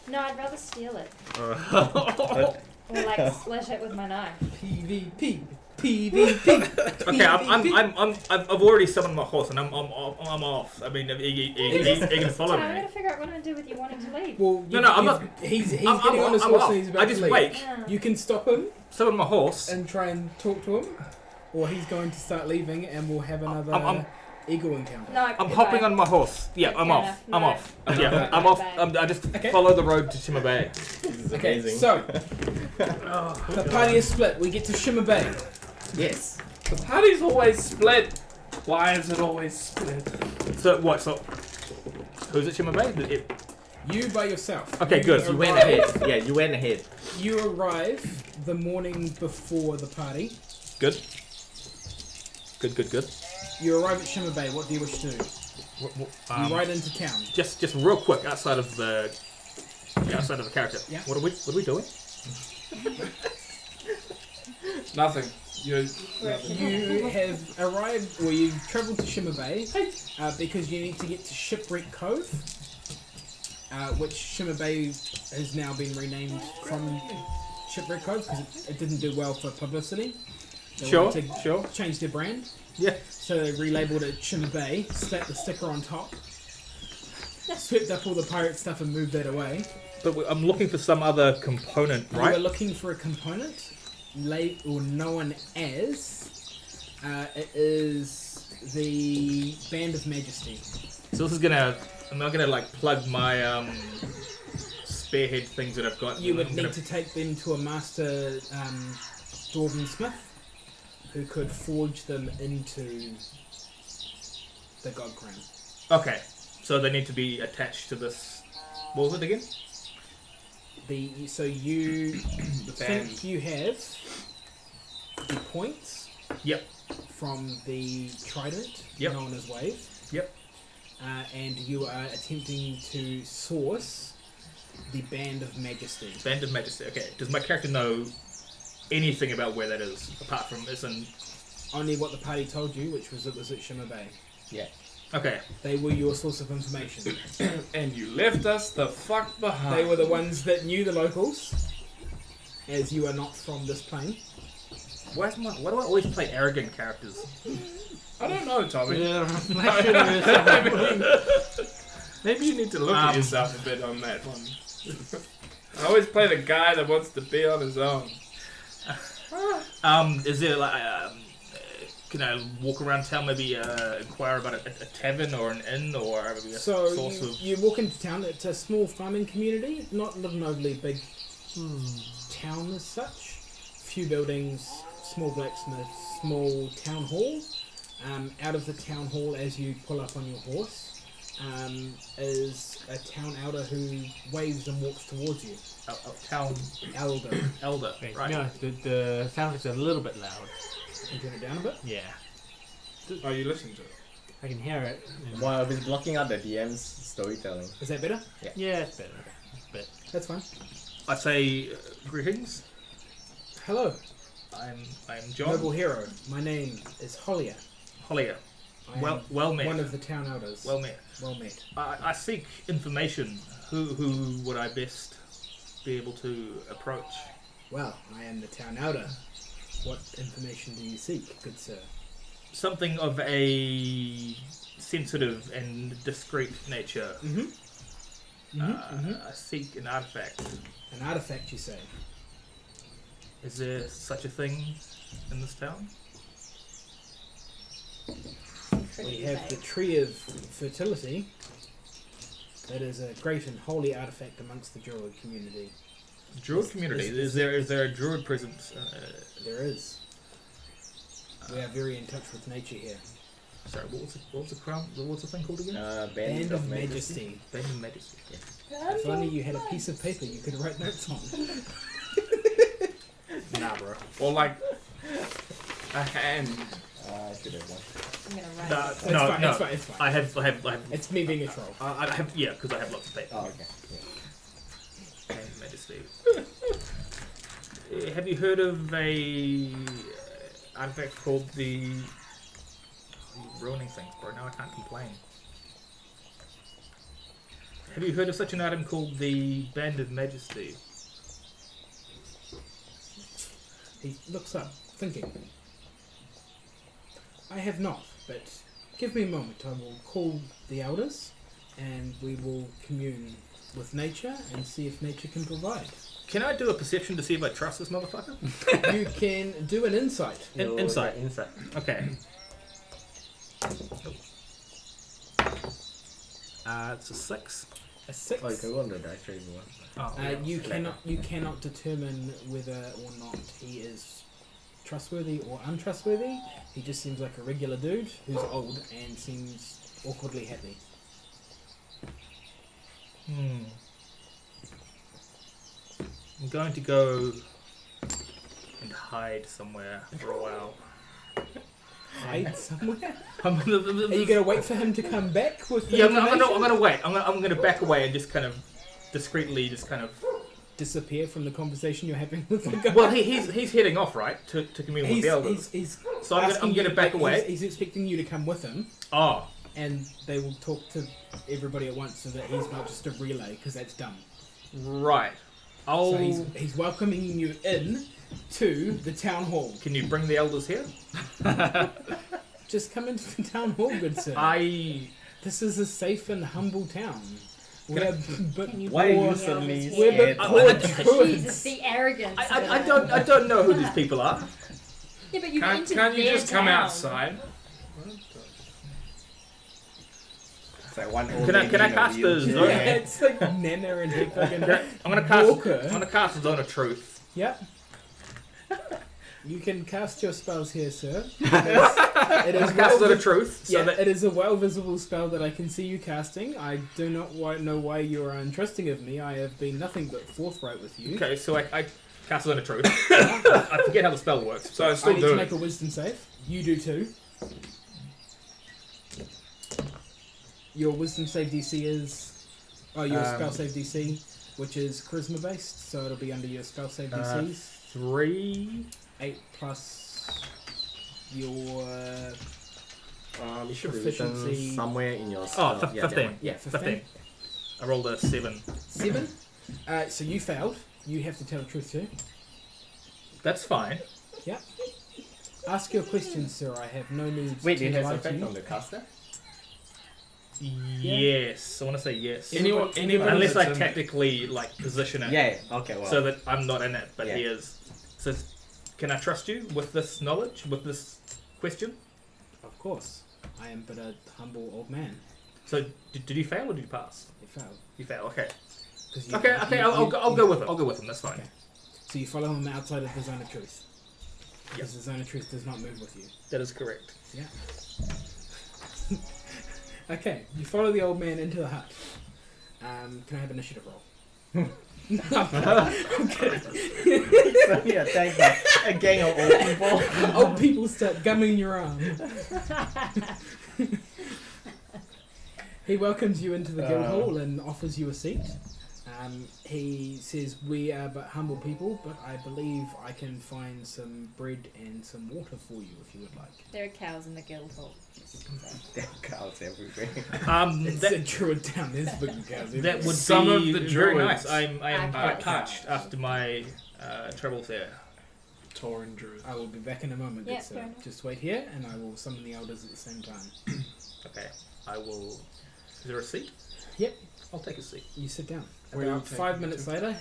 No, I'd rather steal it. Uh, Or like slit it with my knife. PvP. PvP. Okay, I've already summoned my horse and I'm off. I mean, you can follow I'm me. gonna figure out what I'm gonna do with you wanting to leave. Well, No, I'm not. He's I'm getting on his I'm horse off. and he's about I to just leave. wait. Yeah. You can stop him Summon my horse. and try and talk to him, or he's going to start leaving, and we'll have another I'm- eagle encounter. No, I'm goodbye. hopping on my horse. Yeah, I'm Fair off. enough. I'm No. off. Okay. Yeah, I'm off. I just Okay. follow the road to Shimmer Bay. This is Okay, amazing. so the party is split. We get to Shimmer Bay. yes. The party's always split. Why is it always split? So what? So who's at Shimmer Bay? You by yourself. Okay, good. You went arrive- ahead. Yeah, you went ahead. You arrive the morning before the party. Good. Good. You arrive at Shimmer Bay. What do you wish to do? You ride into town. Just real quick outside of the character. Yeah. What are we doing? Nothing. You You have arrived, or you've travelled to Shimmer Bay because you need to get to Shipwreck Cove, which Shimmer Bay has now been renamed from Shipwreck Cove because it didn't do well for publicity. They Sure. wanted to Sure. change their brand, Yeah. so they relabeled it Shimmer Bay, slapped the sticker on top, swept up all the pirate stuff and moved that away. But I'm looking for some other component, You are right? looking for a component, or known as. It is the Band of Majesty. So this is gonna. I'm not gonna like plug my spearhead things that I've got. You would I'm need gonna- to take them to a master dwarven smith who could forge them into the god crown. Okay. So they need to be attached to this. What was it again? So you the think band. you have the points Yep. from the trident Yep. known as wave. Yep. And you are attempting to source the Band of Majesty. Band of Majesty. Okay. Does my character know anything about where that is apart from it's in? Only what the party told you, which was it was at Shimmer Bay. Yeah. Okay. They were your source of information. And you left us the fuck behind. They were the ones that knew the locals, as you are not from this plane. Why do I always play arrogant characters? I don't know, Tommy. The reflection of yourself. Maybe you need to look at yourself a bit on that one. I always play the guy that wants to be on his own. Is there like can I walk around town, maybe inquire about a tavern or an inn or maybe a So source of? you walk into town. It's a small farming community, not an overly big town as such. Few buildings, small blacksmith, small town hall. Out of the town hall, as you pull up on your horse, is a town elder who waves and walks towards you. Town elder, Wait, right? no, the sound is a little bit loud. Can you turn it down a bit? Yeah, Oh, you listen to it. I can hear it. Well, it's blocking out the DM's storytelling. Is that better? Yeah, it's better. But That's fine. I say greetings. Hello, I'm John noble hero. My name is Hollier. Hollier. I am Well met. one of the town elders. Well met. Well met. I seek information. Who would I best be able to approach? Well, I am the town elder. What information do you seek, good sir? Something of a sensitive and discreet nature. I seek an artifact. An artifact, you say? Is there such a thing in this town? We have the Tree of Fertility. That is a great and holy artifact amongst the Druid community. Druid community. Is there a druid presence? There is. We are very in touch with nature here. Sorry, what was the crown? What was the thing called again? Band of Majesty. Band of Majesty. If only you had a piece of paper you could write notes on. Nah, bro. Or like a hand. I should have one. I'm gonna write. No, It's no, fine, no. it's fine, it's fine. I have. It's me being a troll. I have. Yeah, because I have lots of paper. Oh, okay. Yeah. Band of Majesty. Have you heard of a artifact called the? You're ruining things, bro. Now I can't complain. Have you heard of such an item called the Band of Majesty? He looks up, thinking. I have not, but give me a moment. I will call the elders, and we will commune with nature and see if nature can provide. Can I do a perception to see if I trust this motherfucker? You can do an insight. Insight. Insight. Okay. It's a 6. A 6. Oh, you can go on the dice tray if you want. Oh, You cannot determine whether or not he is trustworthy or untrustworthy. He just seems like a regular dude who's old and seems awkwardly happy. I'm going to go and hide somewhere for a while. Hide somewhere? Are Are you going to wait for him to come back with the Yeah, I'm information? gonna wait. I'm gonna back away and just kind of discreetly, just kind of. Disappear from the conversation you're having with the guy? Well, he's heading off, right, to commune with the elders. He's So I'm asking gonna you- back like, away. He's expecting you to come with him, Oh, and they will talk to everybody at once so that he's not just a relay, because that's dumb. right. Oh, So he's welcoming you in to the town hall. can you bring the elders here? Just come into the town hall, good sir. This is a safe and humble town. We're but Can you Why are bring you the suddenly elders we're here? but I- poor I- Jesus, druids. the arrogance. I don't know who these people are. Yeah, but you Can't entered you their just come town. outside? It's like one old Can I lady in a cast the wheelchair. zone? Yeah, it's like Nana and her fucking I'm gonna cast. Walker. I'm gonna cast a Zone of Truth. Yep. You can cast your spells here, sir. It I'm is gonna cast a Zone well of Truth. So yeah, that it is a well visible spell that I can see you casting. I do not know why you are untrusting of me. I have been nothing but forthright with you. okay, so I cast a Zone of Truth. I forget how the spell works. So I I still need do to it. make a wisdom save. You do too. Your wisdom save DC is... Oh, your spell save DC, which is charisma based, so it'll be under your spell save DCs. 3. 8 plus your... It should be written Proficiency. somewhere in your Oh, spell. Yeah, that 15. one. Yeah, 15. I rolled a 7. 7. So you failed. You have to tell the truth too. That's fine. Yep. Ask your questions, sir. I have no need Wait, to it has lie to effect you. on the caster? Yes, I want to say yes. Anyone Unless I that's in- technically like position it Yeah, okay, well. so that I'm not in it, but Yeah. he is. So, can I trust you with this knowledge, with this question? Of course. I am but a humble old man. So, did you fail or did you pass? You failed. You failed. Okay. 'Cause you- Okay. you- I'll you- go with him. I'll go with him. That's fine. Okay. So you follow him outside of the zone of truth. Yes. Because the zone of truth does not move with you. That is correct. Yeah. Okay, you follow the old man into the hut. Can I have initiative roll? I'm kidding. Suddenly attacked by a gang of old people. Old people start gumming your arm. He welcomes you into the guild hall and offers you a seat. He says, we are but humble people, but I believe I can find some bread and some water for you if you would like. There are cows in the guild hall. There are cows everywhere. It's a That druid town, there's fucking cows everywhere. that would Some be of the very druids. nice. I am quite Okay. touched after my travels there. Tauren druid. I will be back in a moment, Yeah, good sir. fair enough. Just wait here and I will summon the elders at the same time. Okay. I will. Is there a seat? Yep. I'll take a seat. You sit down. Where are you About taking 5 me minutes to? later,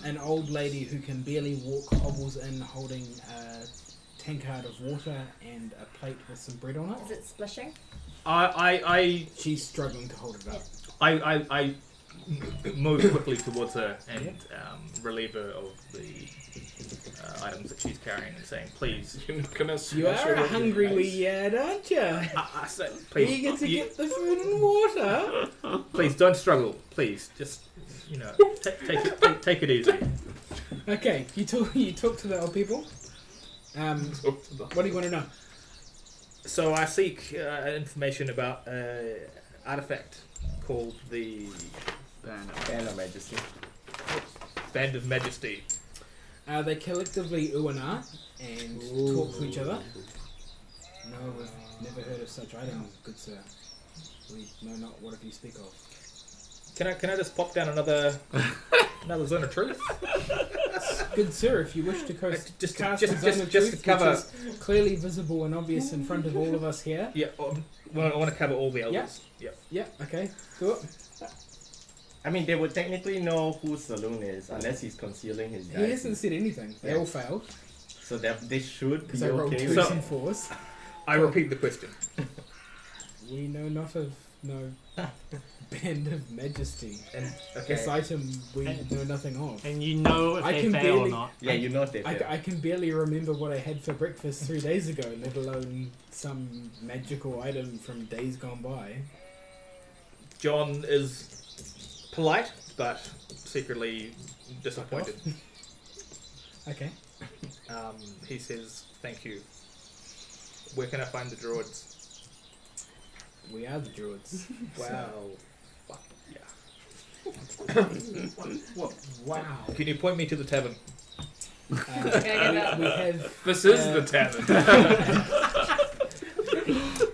an old lady who can barely walk hobbles in holding a tankard of water and a plate with some bread on Is it. it splishing? She's struggling to hold it up. I move quickly towards her and relieve her of the items that she's carrying and saying, please. You're not gonna You smash are it a with your hungry face? wee yad, aren't you? I said, please, Eager to get the food and water. please don't struggle. Please, just take it easy. Okay, you talk to the old people. Talk to them. What do you want to know? So I seek information about artifact called the Band of Majesty. Band of Majesty. They collectively uana and talk to each other. No, we've never heard of such item, good sir. We know not what of you speak of. Can I just pop down another zone of truth? Good sir, if you wish to Just to- cast just- the just- Zone of just to Truth, cover- which is clearly visible and obvious in front of all of us here. Yeah, I want to cover all the elders. Yeah. Yeah, okay, do it. I mean, they would technically know who Saloon is unless he's concealing his He dice. hasn't said anything. They Yeah. all failed So that they should because be I rolled okay. 2s So- and 4s. I repeat the question. We know not of no band of majesty. And This item we know nothing of. And you know if I they can fail or barely- not. Yeah, you know they fail. I can barely remember what I had for breakfast 3 days ago, let alone some magical item from days gone by. John is polite, but secretly disappointed. Okay. He says, "Thank you. Where can I find the druids?" We are the druids. Wow. Fuck yeah. Wow. Can you point me to the tavern? We have This is the tavern.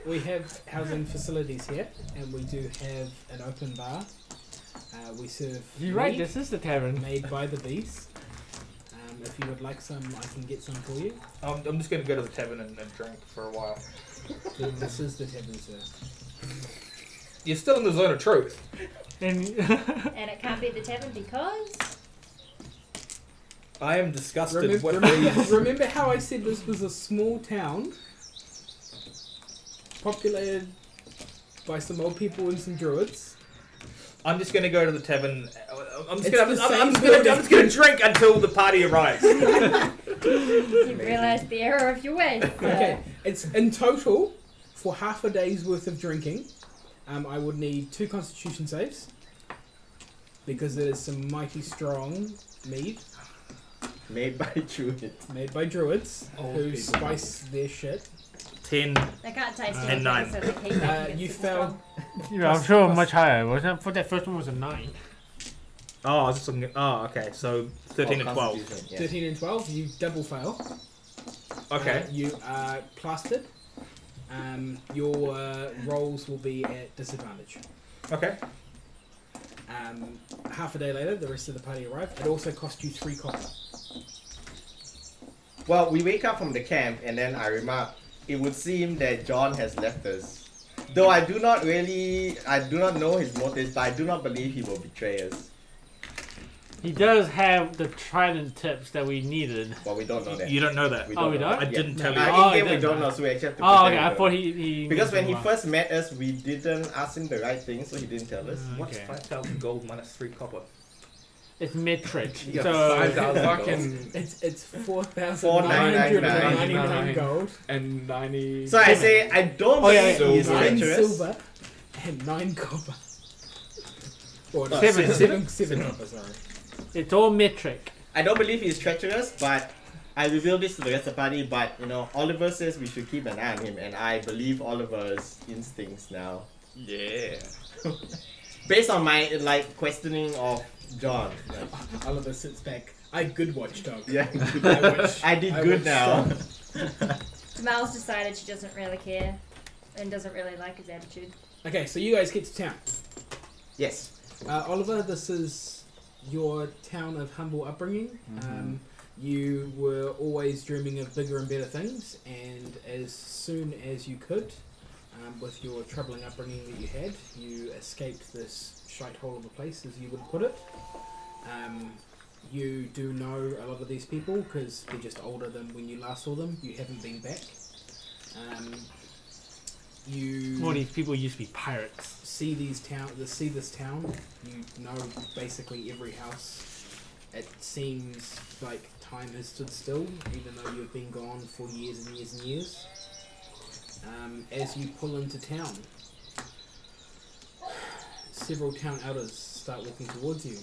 we have housing facilities here, and we do have an open bar. We serve You're right, mead this is the tavern. made by the bees. If you would like some, I can get some for you. I'm just going to go to the tavern and drink for a while. This is the tavern, sir. You're still in the zone of truth. And And it can't be the tavern because I am disgusted. Remember how I said this was a small town, populated by some old people and some druids? I'm just going to go to the tavern. I'm just It's going the to. same I'm building. just going to drink until the party arrives. you've realised the error of your ways. Okay, it's in total for half a day's worth of drinking. I would need 2 Constitution saves because it is some mighty strong mead Made by Druids. made by druids Old who people. spice their shit. 10. They can't taste And anything, 9. so they keep making it You super failed. strong. you know, I'm Plus- sure plus- much higher. Wasn't it? For that first one was a 9. Oh, I was just looking at. Oh, okay. So 13 and 12. Constitution, yeah. 13 and 12, you double fail. Okay. You are plastered. Your rolls will be at disadvantage. Okay. Half a day later, the rest of the party arrive. It also cost you 3 copper. Well, we wake up from the camp and then I remark, it would seem that John has left us. Though I do not know his motives, but I do not believe he will betray us. He does have the trident tips that we needed. But we don't know that. You don't know that. We Oh, we know don't? that. I didn't tell you. Oh, In game he we didn't. don't know, so we actually have to Oh, pretend okay. we I don't. thought he Because when he mentioned first met us, we didn't ask him the right thing, so he didn't tell us. What's Okay. 5,000 gold minus 3 copper? it's metric. Yeah, So 5,000 fucking It's 4,999 4,999 gold, and 90. So I say, I don't Oh, yeah, believe he is 9 treacherous. silver, and 9 copper. Or Oh, seven. 7 copper, sorry. it's all metric. I don't believe he's treacherous, but I reveal this to the rest of the party. But Oliver says we should keep an eye on him, and I believe Oliver's instincts now, Yeah. based on my questioning of John. Oliver sits back. I good watchdog. Yeah, I I did good now. Mal's decided she doesn't really care and doesn't really like his attitude. Okay, so you guys get to town. Yes. Oliver, this is your town of humble upbringing. You were always dreaming of bigger and better things, and as soon as you could, with your troubling upbringing that you had, you escaped this shithole of a place, as you would put it. You do know a lot of these people because they're just older than when you last saw them. You haven't been back. All these people used to be pirates. See this town. You know basically every house. It seems like time has stood still, even though you've been gone for years and years and years. As you pull into town, several town elders start walking towards you.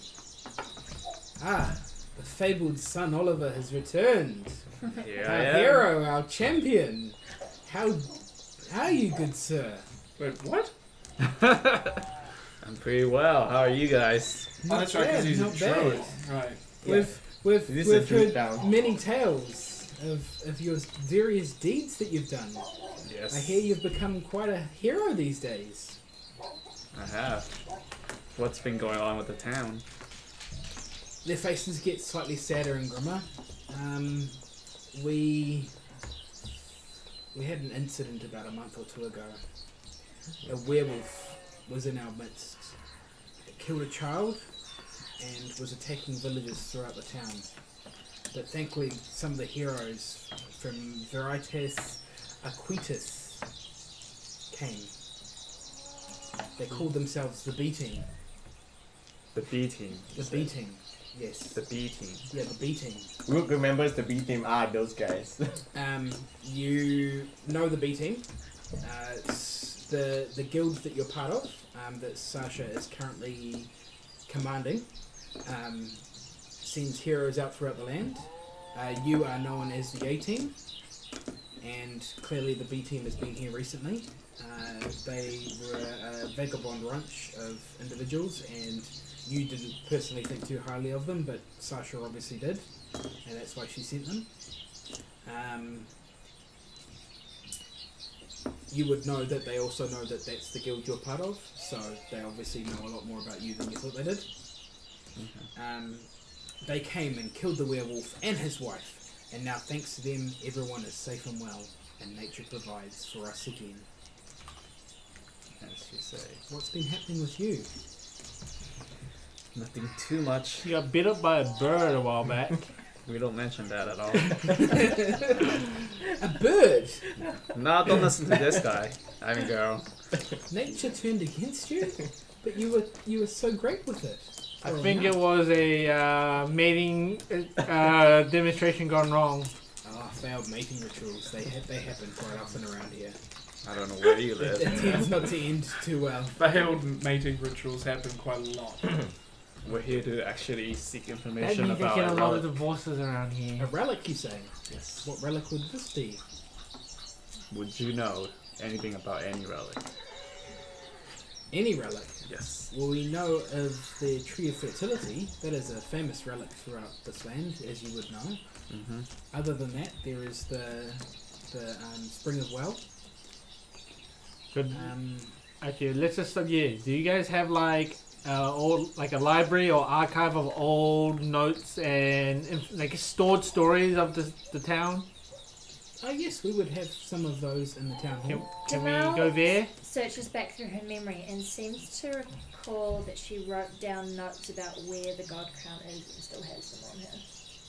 Ah, the fabled son Oliver has returned. Our hero, our champion. How are you, good sir? Wait, what? I'm pretty well. How are you guys? Oh, that's right, because he's a not bad. druid. Right. Yeah. We've This is a druid heard town. many tales of your various deeds that you've done. Yes. I hear you've become quite a hero these days. I have. What's been going on with the town? their faces get slightly sadder and grimmer. We had an incident about a month or two ago. A werewolf was in our midst. It killed a child and was attacking villagers throughout the town. But thankfully, some of the heroes from Veritas Aquitas came. They called themselves the B Team. The B team. The B Team, yes. The B team. Yeah, the B Team. Rook remembers the B team are those guys. You know the B Team. It's the guild that you're part of, that Sasha is currently commanding, sends heroes out throughout the land. You are known as the A Team, and clearly the B Team has been here recently. They were a vagabond bunch of individuals, and you didn't personally think too highly of them, but Sasha obviously did, and that's why she sent them. You would know that they also know that that's the guild you're part of, so they obviously know a lot more about you than you thought they did. They came and killed the werewolf and his wife, and now thanks to them, everyone is safe and well, and nature provides for us again. As you say. What's been happening with you? Nothing too much. You got bit up by a bird a while back. We don't mention that at all. A bird! No, don't listen to this guy. I mean, girl. Nature turned against you, but you were so great with it. I think it was a mating demonstration gone wrong. Failed mating rituals. They happen quite often around here. I don't know where you It live. tends not to end too well. Failed mating rituals happen quite a lot. We're here to actually seek That information means they about get a our lot of relic. divorces around A here. relic, you say? Yes. What relic would this be? Would you know anything about any relic? Any relic? Yes. Well, we know of the Tree of Fertility. That is a famous relic throughout this land, as you would know. Mm-hmm. Other than that, there is the Spring of Well. Good. Um, Actually, let's just stop here. Do you guys have like old, like a library or archive of old notes and like stored stories of the town? yes, we would have some of those in the town hall. Can we Jamal go there? searches back through her memory and seems to recall that she wrote down notes about where the god crown is and still has them on her.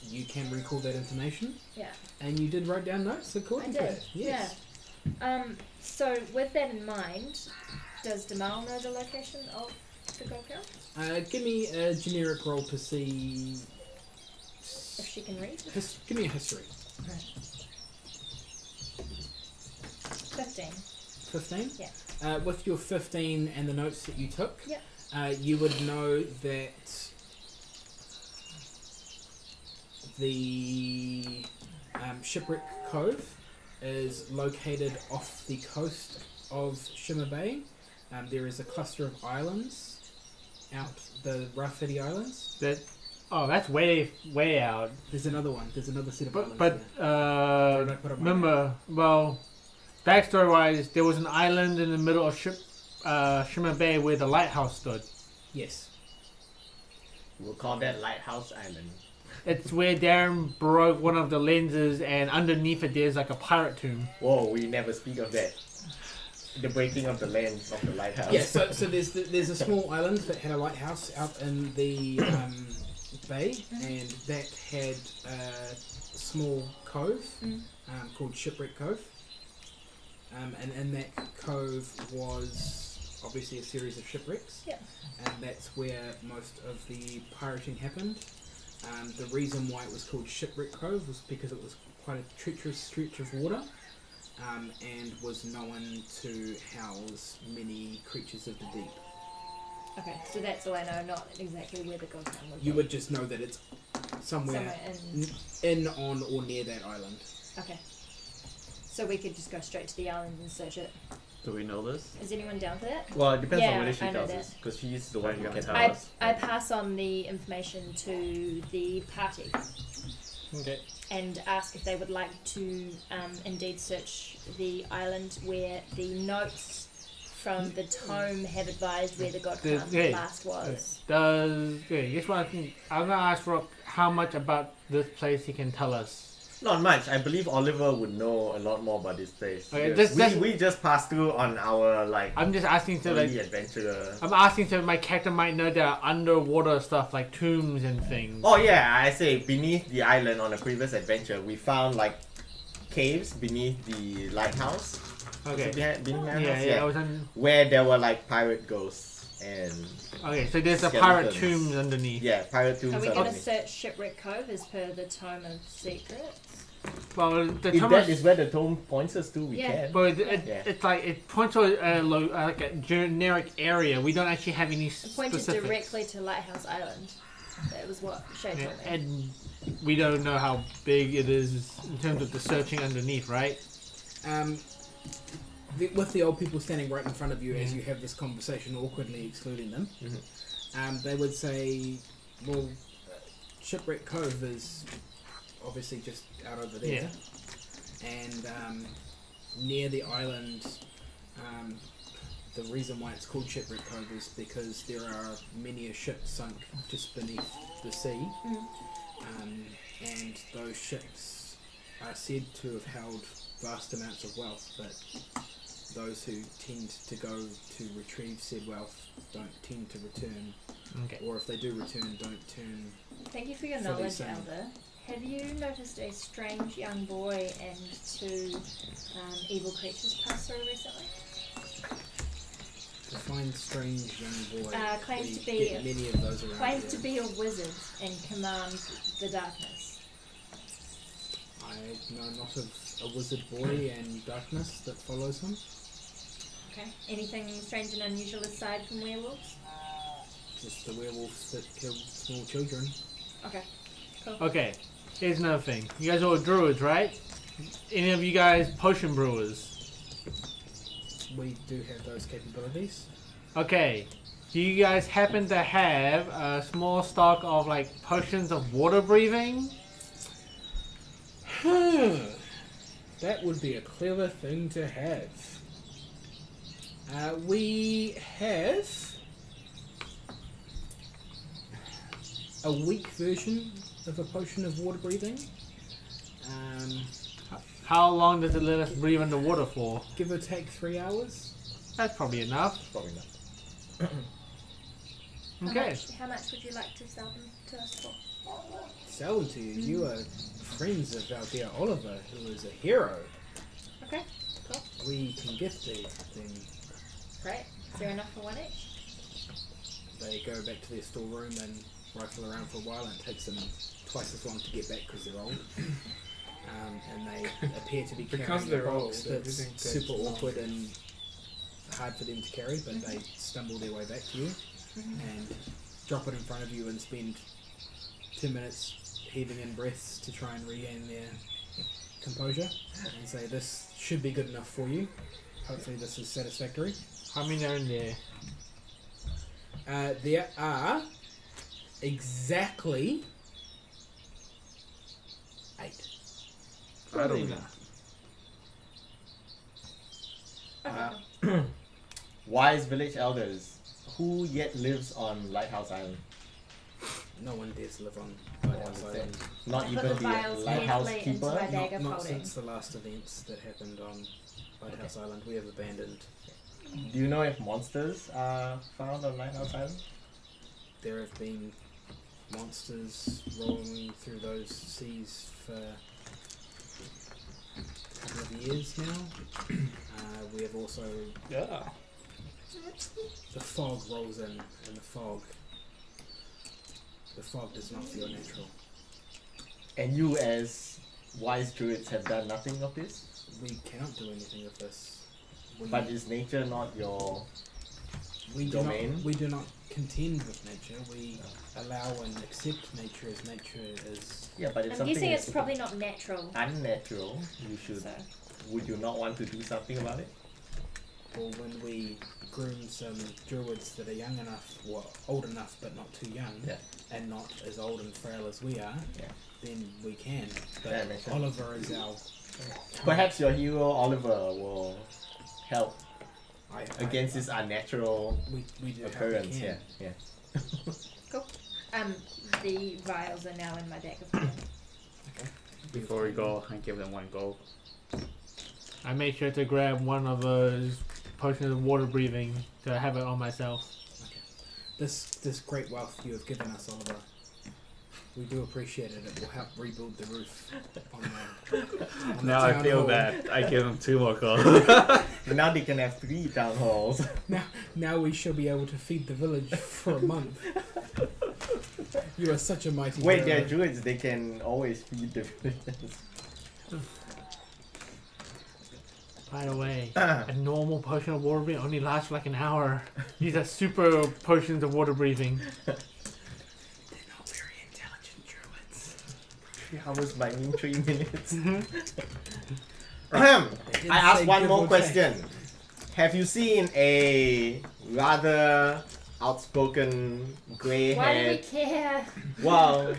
You can recall that information, Yeah, and you did write down notes I according to did. that. Yes. Yeah. So with that in mind, does Jamal know the location of the god crown? Give me a generic roll to see. If she can read. Give me a history. 15. 15? Yeah. With your 15 and the notes that you took, Yep. You would know that the Shipwreck Cove is located off the coast of Shimmer Bay. There is a cluster of islands out the Rafidi Islands. That's way out. There's another one. There's another set of islands. But there. Did I put it on my map? remember, well, backstory wise, there was an island in the middle of Shimmer Bay where the lighthouse stood. Yes. We'll call that Lighthouse Island. It's where Darren broke one of the lenses, and underneath it there's like a pirate tomb. Whoa, we never speak of that. The breaking of the lens of the lighthouse. Yeah, so there's a small island that had a lighthouse out in the bay, and that had a small cove called Shipwreck Cove. And in that cove was obviously a series of shipwrecks, Yeah. and that's where most of the pirating happened. The reason why it was called Shipwreck Cove was because it was quite a treacherous stretch of water, and was known to house many creatures of the deep. Okay, so that's all I know, not exactly where the god crown would You be. would just know that it's somewhere in, on, or near that island. Okay. So we could just go straight to the island and search it. Do we know this? Is anyone down for that? Well, it depends Yeah, on whether she I know tells that. us, because she's the one who can tell I us. pass on the information to the party Okay. and ask if they would like to indeed search the island where the notes from the Tome have advised where the god The- farm yeah. last was. Guess what? I'm gonna ask Rock how much about this place he can tell us. Not much. I believe Oliver would know a lot more about this place. Okay, Because that's- we just passed through on our I'm just asking so early like adventure. I'm asking so my character might know there are underwater stuff like tombs and things. Oh yeah, I say beneath the island on a previous adventure, we found like caves beneath the lighthouse. Okay. Beneath the lighthouse, Yeah. I was on. where there were like pirate ghosts and Okay, so there's a pirate Skeletons. tombs underneath. pirate tombs. Are we going to underneath. search Shipwreck Cove as per the Tome of Secrets? Well, the If Tome that is where the tome points us to, we Yeah. can. but Yeah. it's like it points to like a generic area. We don't actually have any It pointed specifics. directly to Lighthouse Island. That was what Shay Yeah, told me. and we don't know how big it is in terms of the searching underneath, right? With the old people standing right in front of you as you have this conversation, awkwardly excluding them, they would say, well, Shipwreck Cove is obviously just out over there. And near the island, the reason why it's called Shipwreck Cove is because there are many a ship sunk just beneath the sea. And those ships are said to have held vast amounts of wealth, but those who tend to go to retrieve said wealth don't tend to return, Okay. or if they do return, don't turn. Thank you for your Fully knowledge, sane. Elder. Have you noticed a strange young boy and two evil creatures pass through recently? To find strange young boy, Claims we to be- get many of those around Claims here. to be a wizard and commands the darkness. I know not of a wizard boy and darkness that follows him. Okay. Anything strange and unusual aside from werewolves? Just the werewolves that killed small children. Okay. Cool. Okay. Here's another thing. You guys are all druids, right? Any of you guys potion brewers? We do have those capabilities. Okay. Do you guys happen to have a small stock of like potions of water breathing? That would be a clever thing to have. We have a weak version of a potion of water breathing. How long does it let us breathe underwater for? Give or take 3 hours. That's probably enough. Probably not. Okay. How much would you like to sell them to us for? Sell them to you. You are friends of our dear Oliver, who is a hero. Okay. Cool. We can gift them. Great. Is there enough for one each? They go back to their storeroom and rifle around for a while, and it takes them twice as long to get back because they're old. And they appear to be carrying Because they're a old, box that's everything takes super long. awkward and hard for them to carry, but they stumble their way back to you and drop it in front of you and spend 2 minutes heaving in breaths to try and regain their composure and say, this should be good enough for you. Hopefully this is satisfactory. How many are in there? There are exactly 8. I don't know. Okay. Wise village elders. Who yet lives on Lighthouse Island? No one dares live on Lighthouse One Island. Not I even put the the files lighthouse carefully into keeper. my dagger Not folding. since the last events that happened on Lighthouse Island. We have abandoned. Do you know if monsters are found on Lighthouse Island? There have been monsters rolling through those seas for a couple of years now. We have also Yeah. the fog rolls in, and the fog does not feel natural. And you, as wise druids, have done nothing of this. We cannot do anything of this. But is nature not your we do domain? not, we do not contend with nature. We allow and accept nature as nature is. Yeah, but if I'm something guessing is it's probably not natural. unnatural, you should. So. Would you not want to do something about it? Well, when we groom some druids that are young enough, well, old enough but not too young, Yeah. and not as old and frail as we are, Yeah. then we can. But That makes sense. Oliver is our. Perhaps your hero Oliver will help against this unnatural we do occurrence. How we Yeah, can. yeah. The vials are now in my bag of holding. Before we go, I give them 1 gold. I made sure to grab one of those potions of water breathing to have it on myself. This great wealth you have given us, Oliver. We do appreciate it. It will help rebuild the roof on the Now I town feel hall. bad. I give them 2 more gold. Now they can have 3 town halls. Now we shall be able to feed the village for a month. You are such a mighty Wait, hero. they're druids. They can always feed the villagers. By the way, a normal potion of water breathing only lasts for like an hour. These are super potions of water breathing. They're not very intelligent druids. 3 hours might mean 3 minutes. They did I asked say one give more or take. question. Have you seen a rather outspoken Why do we grey-haired? care? Well,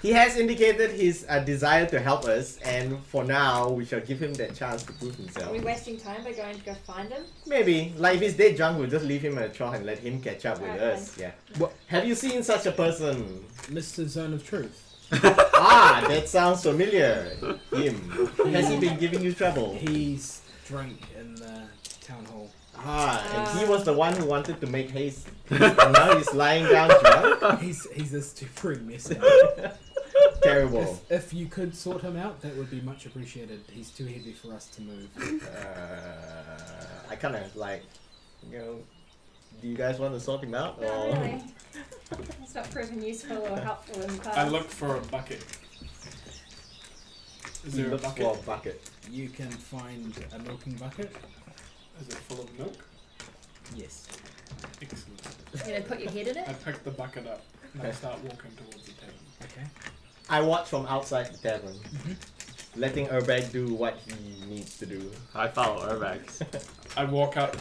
he has indicated his desire to help us, and for now, we shall give him that chance to prove Are himself. we wasting time by going to go find him? Maybe, like if he's dead drunk, we'll just leave him at a trough and let him catch up with Alright, us. Yeah. What? Have you seen such a person? Mr. Zone of Truth. Ah, that sounds familiar. Him. Has he been giving you trouble? He's drunk in the town hall. Ah, and he was the one who wanted to make haste. And now he's lying down drunk. He's a stupid messenger. Terrible. If you could sort him out, that would be much appreciated. He's too heavy for us to move. I kind of like, you know, do you guys want to sort him out? Not Or really. It's not proven useful or helpful in the past. I look for a bucket. Is he there a looks bucket? for a bucket. You can find a milking bucket. Is it full of milk? Yes. Excellent. You're gonna put your head in it? I pick the bucket up and I start walking towards the tavern. Okay. I watch from outside the tavern, Mhm. letting Urbag do what he needs to do. I follow Urbax. I walk up.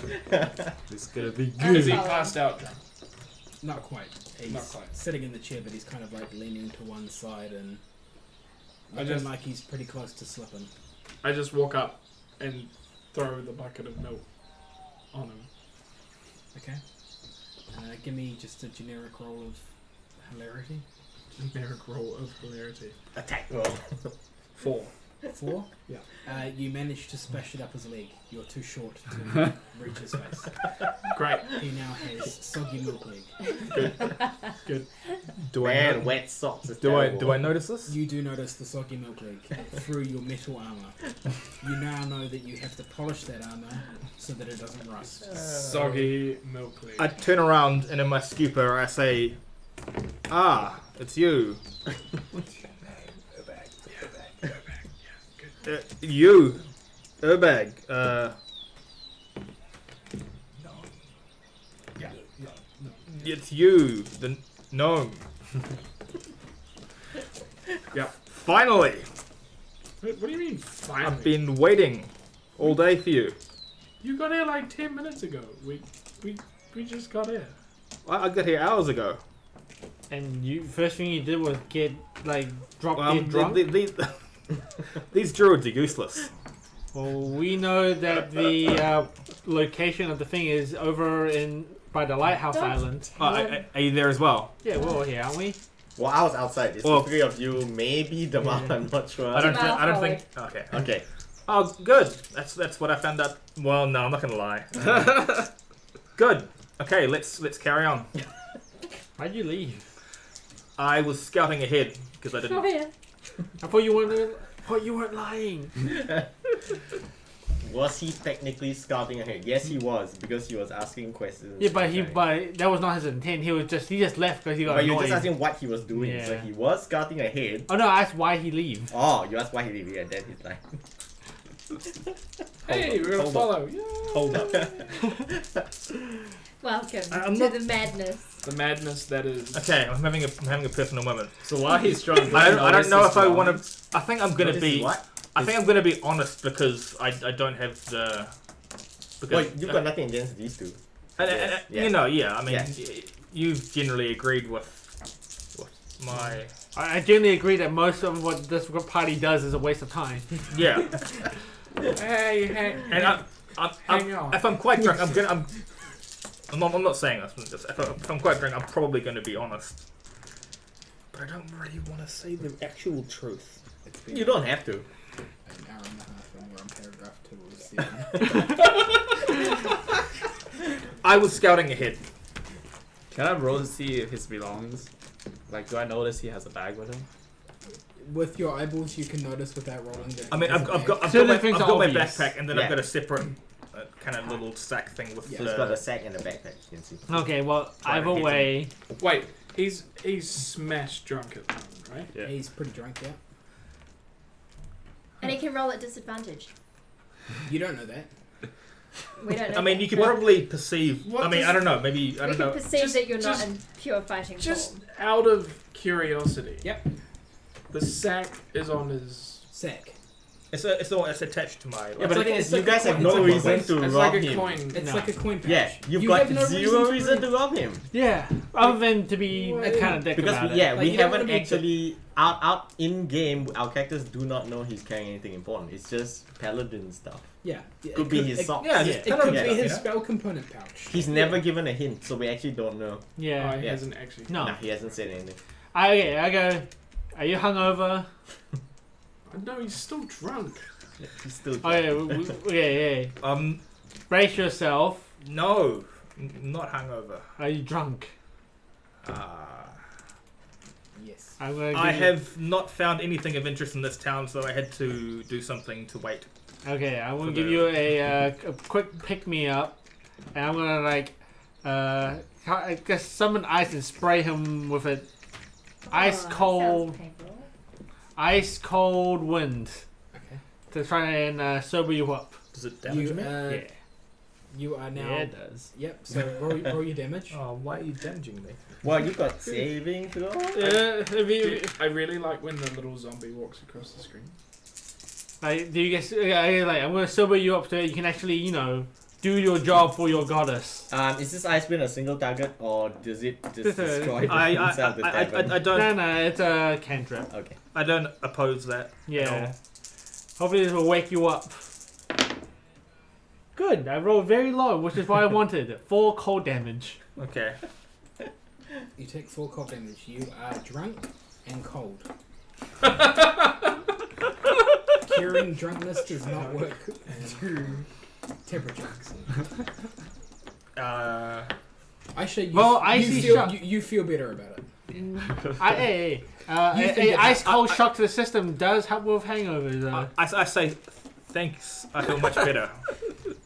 It's gonna be Is he Follow. passed out? Not quite. He's Not quite. sitting in the chair, but he's kind of like leaning to one side and I looking just- like he's pretty close to slipping. I just walk up and throw the bucket of milk on him. Okay. Give me just a generic roll of hilarity. Generic roll of hilarity. Attack roll. 4. 4? Yeah. You manage to smash it up his leg. You're too short to reach his face. Great. He now has soggy milk leg. Good. Do I Man, know- wet socks is do I terrible. notice this? You do notice the soggy milk leg through your metal armor. You now know that you have to polish that armor so that it doesn't rust. Soggy milk leaf. I turn around and in my stupor I say, "Ah, it's you." You, Urbag. Yeah. It's you, the gnome. Yep. Finally, What do you mean finally? I've been waiting all day for you. You got here like 10 minutes ago. We just got here. I got here hours ago. And you first thing you did was get like dropped Well, dead drunk. these druids are useless. Well, we know that the location of the thing is over in by the lighthouse Don't island. Oh, are you there as well? Yeah, we're all here, aren't we? Well, I was outside. It's Well- the 3 of you, maybe the mom, I'm not sure. I don't Mile think. Okay. Okay. Oh, good. That's what I found out. Well, no, I'm not gonna lie. Good. Okay, let's carry on. Why'd you leave? I was scouting ahead because I Oh didn't. yeah. I thought you weren't. Thought you weren't lying. Was he technically scouting ahead? Yes, he was, because he was asking questions. Yeah, but Okay. that was not his intent. He just left because he got But you're annoyed. just asking what he was doing. So Yeah. he was scouting ahead. Oh no, I asked why he leave. Oh, you asked why he did it, and then he's like, Hey, we're gonna hold follow. Yeah. Hold up. Welcome I'm to not- the madness. The madness that is. Okay, I'm having a personal moment. So while he's drunk, I don't know if I want to. I think I'm gonna What is be. he, what? I think I'm gonna be honest because I don't have the. Because, Well, you've got nothing against these two. Yes, You yes. know, yeah. I mean, Yes. you've generally agreed with my. I generally agree that most of what this party does is a waste of time. Yeah, Hey. and Hang on. If I'm quite drunk, I'm not saying this. If I'm quite drunk, I'm probably going to be honest. But I don't really want to say the actual truth. It's been You don't have to. an hour and a half and we're on paragraph 2 of 7. I was scouting ahead. Can I roll to see if his belongs? Like, do I notice he has a bag with him? With your eyeballs, you can notice without rolling that. I mean, I've got Certain my things are obvious. backpack, and then Yeah. I've got a separate kind of little sack thing with Yeah. So the. it's got a sack and a backpack. You can see. Okay, well, Try to either hit way, Wait, he's smashed drunk at the moment, right? Yeah. He's pretty drunk, yeah. And he can roll at disadvantage. You don't know that. We don't know. I mean, that. you can probably perceive. What I mean, does- I don't know. Maybe I we don't can know. perceive Just- that you're not just- in pure fighting Just form. out of curiosity. Yep. The sack is on his. Sack. It's attached to my. Yeah, but the thing it's is, you like a guys have coin- no it's like a reason coin- to It's rob like a him. coin. It's No. like a coin pouch. Yeah, you've You got have no zero reason to rob him. yeah. Other than to be Well, kind of dick Because about we, yeah, Like, we you don't haven't wanna be actually out in game. Our characters do not know he's carrying anything important. It's just paladin stuff. Yeah. It Could be his socks. Yeah, It, just it paladin could stuff, be his you know? spell component pouch. He's never given a hint, so we actually don't know. Oh, Yeah. he Yeah. hasn't actually. No. Nah, he hasn't said anything. I go. Are you hungover? No, he's still drunk. Yeah, he's still. Oh yeah, yeah. Brace yourself. No, not hangover. Are you drunk? Yes. I'm gonna. I give you- have not found anything of interest in this town, so I had to do something to wait. Okay, I'm gonna For give the- you a quick pick me up, and I'm gonna I guess summon ice and spray him with it. Ice Oh, that cold, sounds painful. ice cold wind Okay. to try and sober you up. Does it damage You, me? Yeah, you are now. yeah, it does. Yep. So roll your damage. Oh, why are you damaging me? Well, you got saving throw. Yeah, if you, I really like when the little zombie walks across the screen. like, do you guess? Like, I'm gonna sober you up so that you can actually, do your job for your goddess. Is this ice beam a single target or does it just Just a- destroy the I inside of the tavern? don't No, it's a cantrip. Okay. I don't oppose that. at Yeah. Hopefully this will wake you up. Good. I rolled very low, which is what I wanted. 4 cold damage. all. Okay. You take 4 cold damage. You are drunk and cold. Curing drunkenness does not work to temperatures. Actually, icy shock. you feel better about it. A think it ice ha- cold shock to the system does help with hangovers. I say thanks. I feel much better,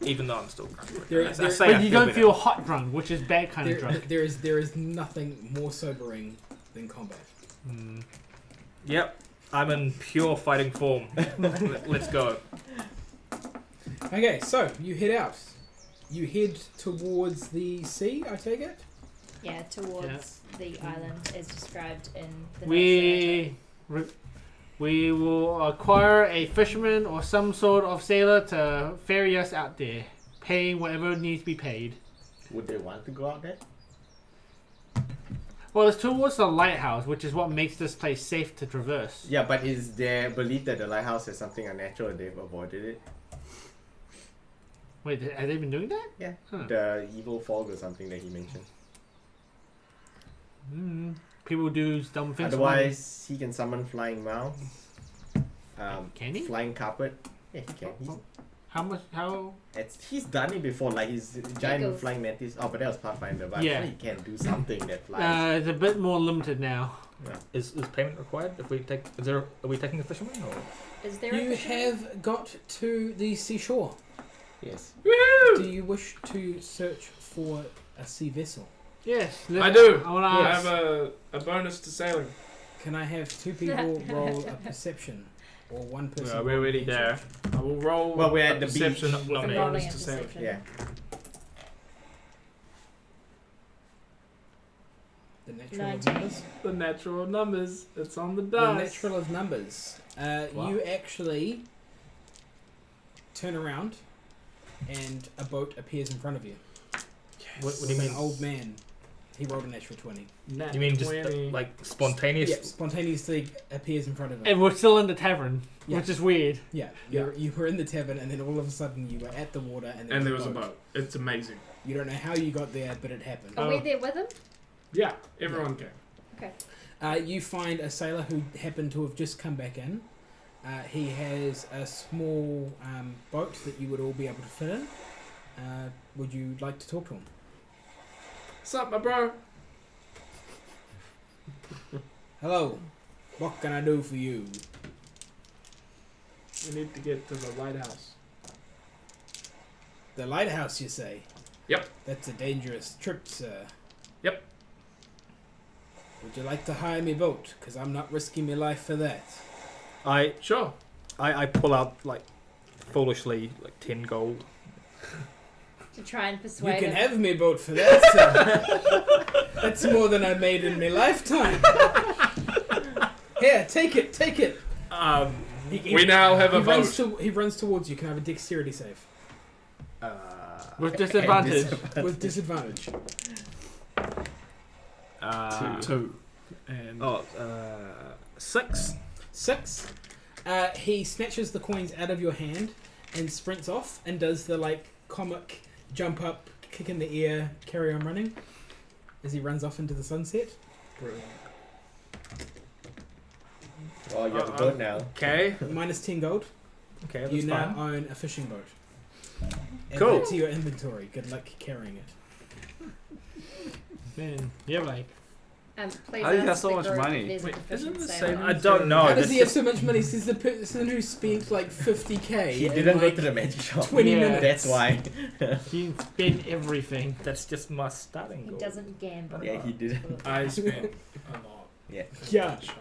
even though I'm still drunk. There- I there- say But I you don't better. feel hot drunk, which is bad kind of There, drunk. there is nothing more sobering than combat. Yep. I'm in pure fighting form. Let's go. Okay, so you head out. You head towards the sea, I take it? Yeah, towards the island as described in the We will acquire a fisherman or some sort of sailor to ferry us out there, paying whatever needs to be paid. Would they want to go out there? Well, it's towards the lighthouse, which is what makes this place safe to traverse. Yeah, but is there belief that the lighthouse has something unnatural and they've avoided it? Wait, have they been doing that? Yeah. Huh. The evil fog or something that he mentioned. People do dumb things. Otherwise, he can summon flying mouse. Can he? Flying carpet. Yeah, he can. How much? How? He's done it before, like his giant Eagles. flying mantis. Oh, but that was Pathfinder. But Yeah. I think he can do something that flies. It's a bit more limited now. Is payment required if we take? Are we taking a fisherman or? Is there a You fisherman? have got to the seashore. Yes. Do you wish to search for a sea vessel? Yes, I do. I want to I ask. have a bonus to sailing. Can I have 2 people roll a perception? Or 1 person? Yeah, we're already there. I will roll Well, we're a at the perception beach. with a I'm bonus rolling a to sailing. perception. Yeah. The natural of 19. numbers? The natural numbers. It's on the The dice. natural of numbers. Wow. You actually turn around and a boat appears in front of you. What do With you mean? an old man He rolled a natural 20. Nat You mean just 20. like spontaneous? Yeah, spontaneously appears in front of him. And we're still in the tavern, Yeah. which is weird. Yeah, you were in the tavern, and then all of a sudden you were at the water, and And there was a boat. It's amazing. You don't know how you got there, but it happened. Are we there with him? Yeah, everyone came. You find a sailor who happened to have just come back in. He has a small boat that you would all be able to fit in. Would you like to talk to him? What's up, my bro? Hello. What can I do for you? We need to get to the lighthouse. The lighthouse, you say? Yep. That's a dangerous trip, sir. Yep. Would you like to hire me boat? Because I'm not risking my life for that. Sure. I pull out like foolishly like 10 gold. To try and You persuade can him. have me boat for that, sir. That's more than I made in my lifetime. Here, take it, take it. We now have a runs vote. he runs towards you. Can I have a dexterity save? With disadvantage. With disadvantage. 2. And 6. 6. He snatches the coins out of your hand and sprints off and does the like comic jump up, kick in the air, carry on running as he runs off into the sunset. brilliant. Oh, you have a boat now. Okay. Minus 10 gold. Okay, that's You now fine. own a fishing boat. Add Cool. that to your inventory. Good luck carrying it. Man, yeah, like Please How do you ask have so the much group money? if there's a Wait, deficient isn't the sailor. same- I don't know. How does that's he have just- so much money? Says the person who spent like 50k. He in, didn't like, go to the magic shop. 20 Yeah. minutes. That's why. you spend everything. That's just my starting He goal. doesn't gamble. Yeah, he didn't. I spent a lot. Yeah. Yeah. at the shop.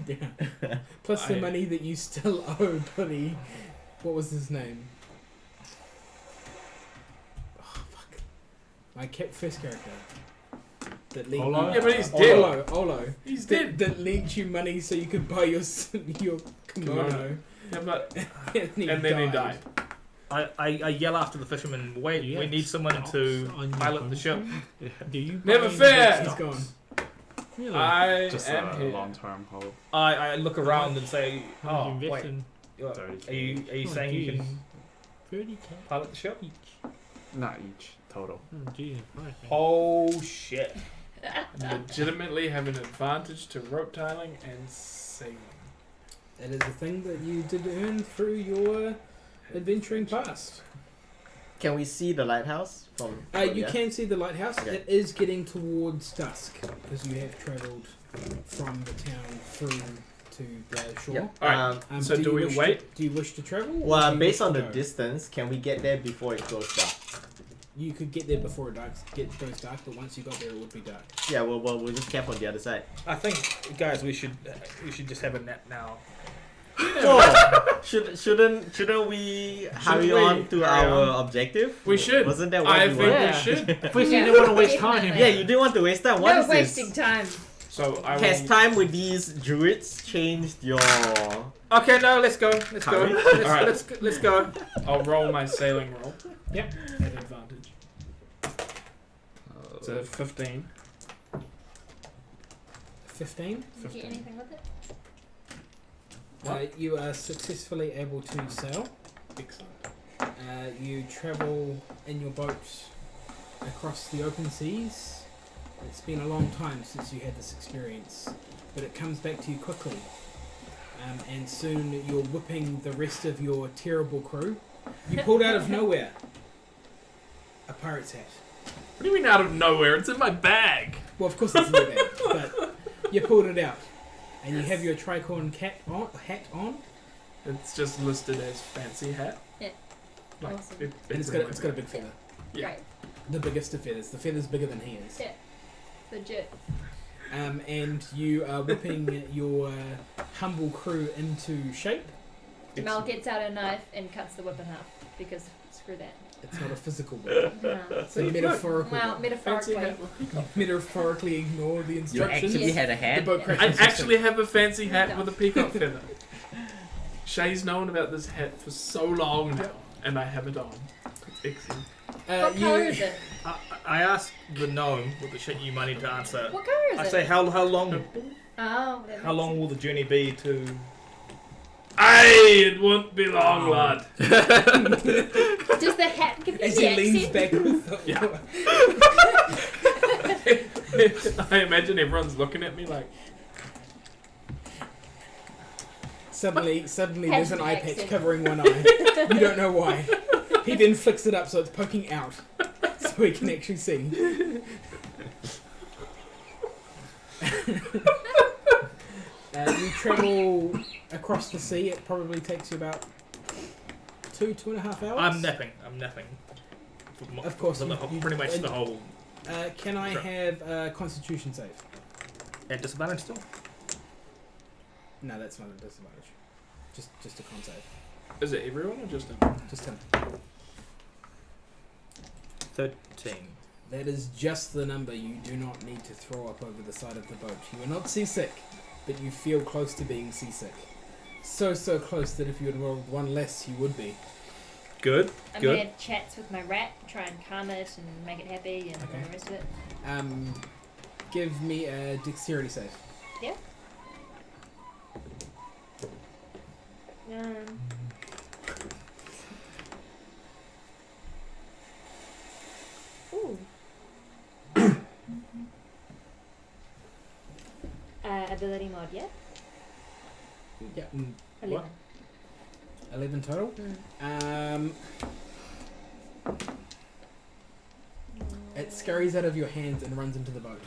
Yeah. Plus the I- money that you still owe Buddy. What was his name? Oh, fuck. My first character. That leaked Olo? Yeah, but he's dead. Olo. He's That, dead. that leaked you money so you could buy your your kimono. Kimono. Yeah, but and then he died. I yell after the fisherman, wait, You we have need someone stocks to on your pilot the ship. country? Do you Never buy fair! He's stocks? gone. Really? I Just am a here. long-term hope. I look around and say, How oh, much you wait, invest in? are you Oh, saying you geez. can 30k pilot the ship? each. Not each, total. Oh, geez, right, man. Oh, shit. Legitimately have an advantage to rope tiling and sailing. That is a thing that you did earn through your adventuring past. Can we see the lighthouse from? You yeah? can see the lighthouse. Okay. It is getting towards dusk because you have travelled from the town through to the shore. Yep. Alright, so do you we wish wait? Do you wish to travel? or Well, do you based wish on to the go? distance, can we get there before it goes dark? You could get there before it goes dark, but once you got there, it would be dark. Yeah, well, we'll just camp on the other side. I think, guys, we should just have a nap now. Oh, shouldn't we hurry we on to hurry our on? objective? We should. Wasn't that what I you think wanted? Yeah. we should. First, you Yeah, didn't want to waste time. definitely. Yeah, you didn't want to waste time. What No is wasting this? time. So I Has will. time with these druids changed your? Okay, no, let's go. Let's go. Hurry. Let's go. I'll roll my sailing roll. Yep. At advantage. It's a 15. 15. Did you get anything with it? You are successfully able to sail. Excellent. You travel in your boat across the open seas. It's been a long time since you had this experience, but it comes back to you quickly. And soon you're whipping the rest of your terrible crew. You pulled out of nowhere a pirate's hat. What do you mean out of nowhere? It's in my bag. Well, of course it's in your bag, but you pulled it out. And you have your tricorn hat on, It's just listed as fancy hat. Yeah. Like, Awesome. and it's in my got a bag. big feather. Yeah. Great. The biggest of feathers. The feather's bigger than he is. Yeah. Legit. And you are whipping your humble crew into shape. Mel gets out a knife and cuts the whip in half because screw that. It's not a physical whip. No. It's a metaphorical Well, whip. Fancy metaphorically. hat. Metaphorically ignore the You instructions. actually had a The hat. boat Yeah. crashes I into actually have a fancy hat No. with a peacock feather. Shay's known about this hat for so long now, and I have it on. It's excellent. sea. What colour is it? I ask the gnome with the shit you might need to answer. What color is I it? say, how long Oh. how long will the journey be to? Aye, it won't be long, lad. Does the hat give you As the he leans accent? back with the, Yeah. I imagine everyone's looking at me like, Suddenly there's an eye patch accent. covering one eye. You don't know why. He then flicks it up so it's poking out, so he can actually see. You travel across the sea. It probably takes you about 2.5 hours. I'm napping. Of course, For the you- whole- you- pretty much and- the whole. Can I Sure. have a Constitution save? At disadvantage still. No, that's not a disadvantage. Just a con save. is it everyone or just him? Just him. 13. That is just the number you do not need to throw up over the side of the boat. You are not seasick, but you feel close to being seasick. So close that if you had rolled one less, you would be. Good. I'm Good. gonna have chats with my rat, try and calm it and make it happy and all Okay. the rest of it. Give me a dexterity save. Yeah. Ooh. Ability mod, yeah? Yeah. 11. 11 total. It scurries out of your hands and runs into the boat.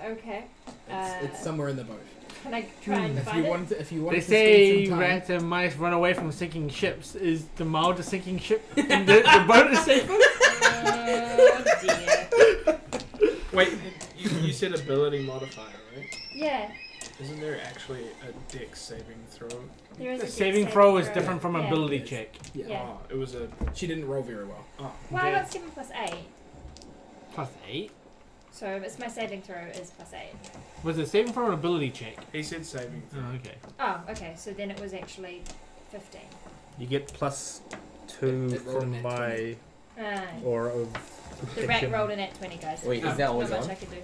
Okay. It's somewhere in the boat. Can I try and If find you it? wanted to, if you They wanted to say spend some time, rats and mice run away from sinking ships. Is the mile to sinking ship? And the boat is safer? Oh dear. Wait, you said ability modifier, right? Yeah. Isn't there actually a dex saving throw? There is a The dex saving throw is throw. different from Yeah. ability check. yeah. Yeah. Oh, it was a. She didn't roll very well. Oh, Well, I yeah. got 7 plus 8. Plus 8? So it's my saving throw is plus 8. Was it saving throw or ability check? He said saving throw. Oh, okay. Oh, okay. So then it was actually 15. You get +2 It rolled a from nat my 20. aura of The rat protection. rolled in at 20, guys. Wait, is that Not always much on? I could do.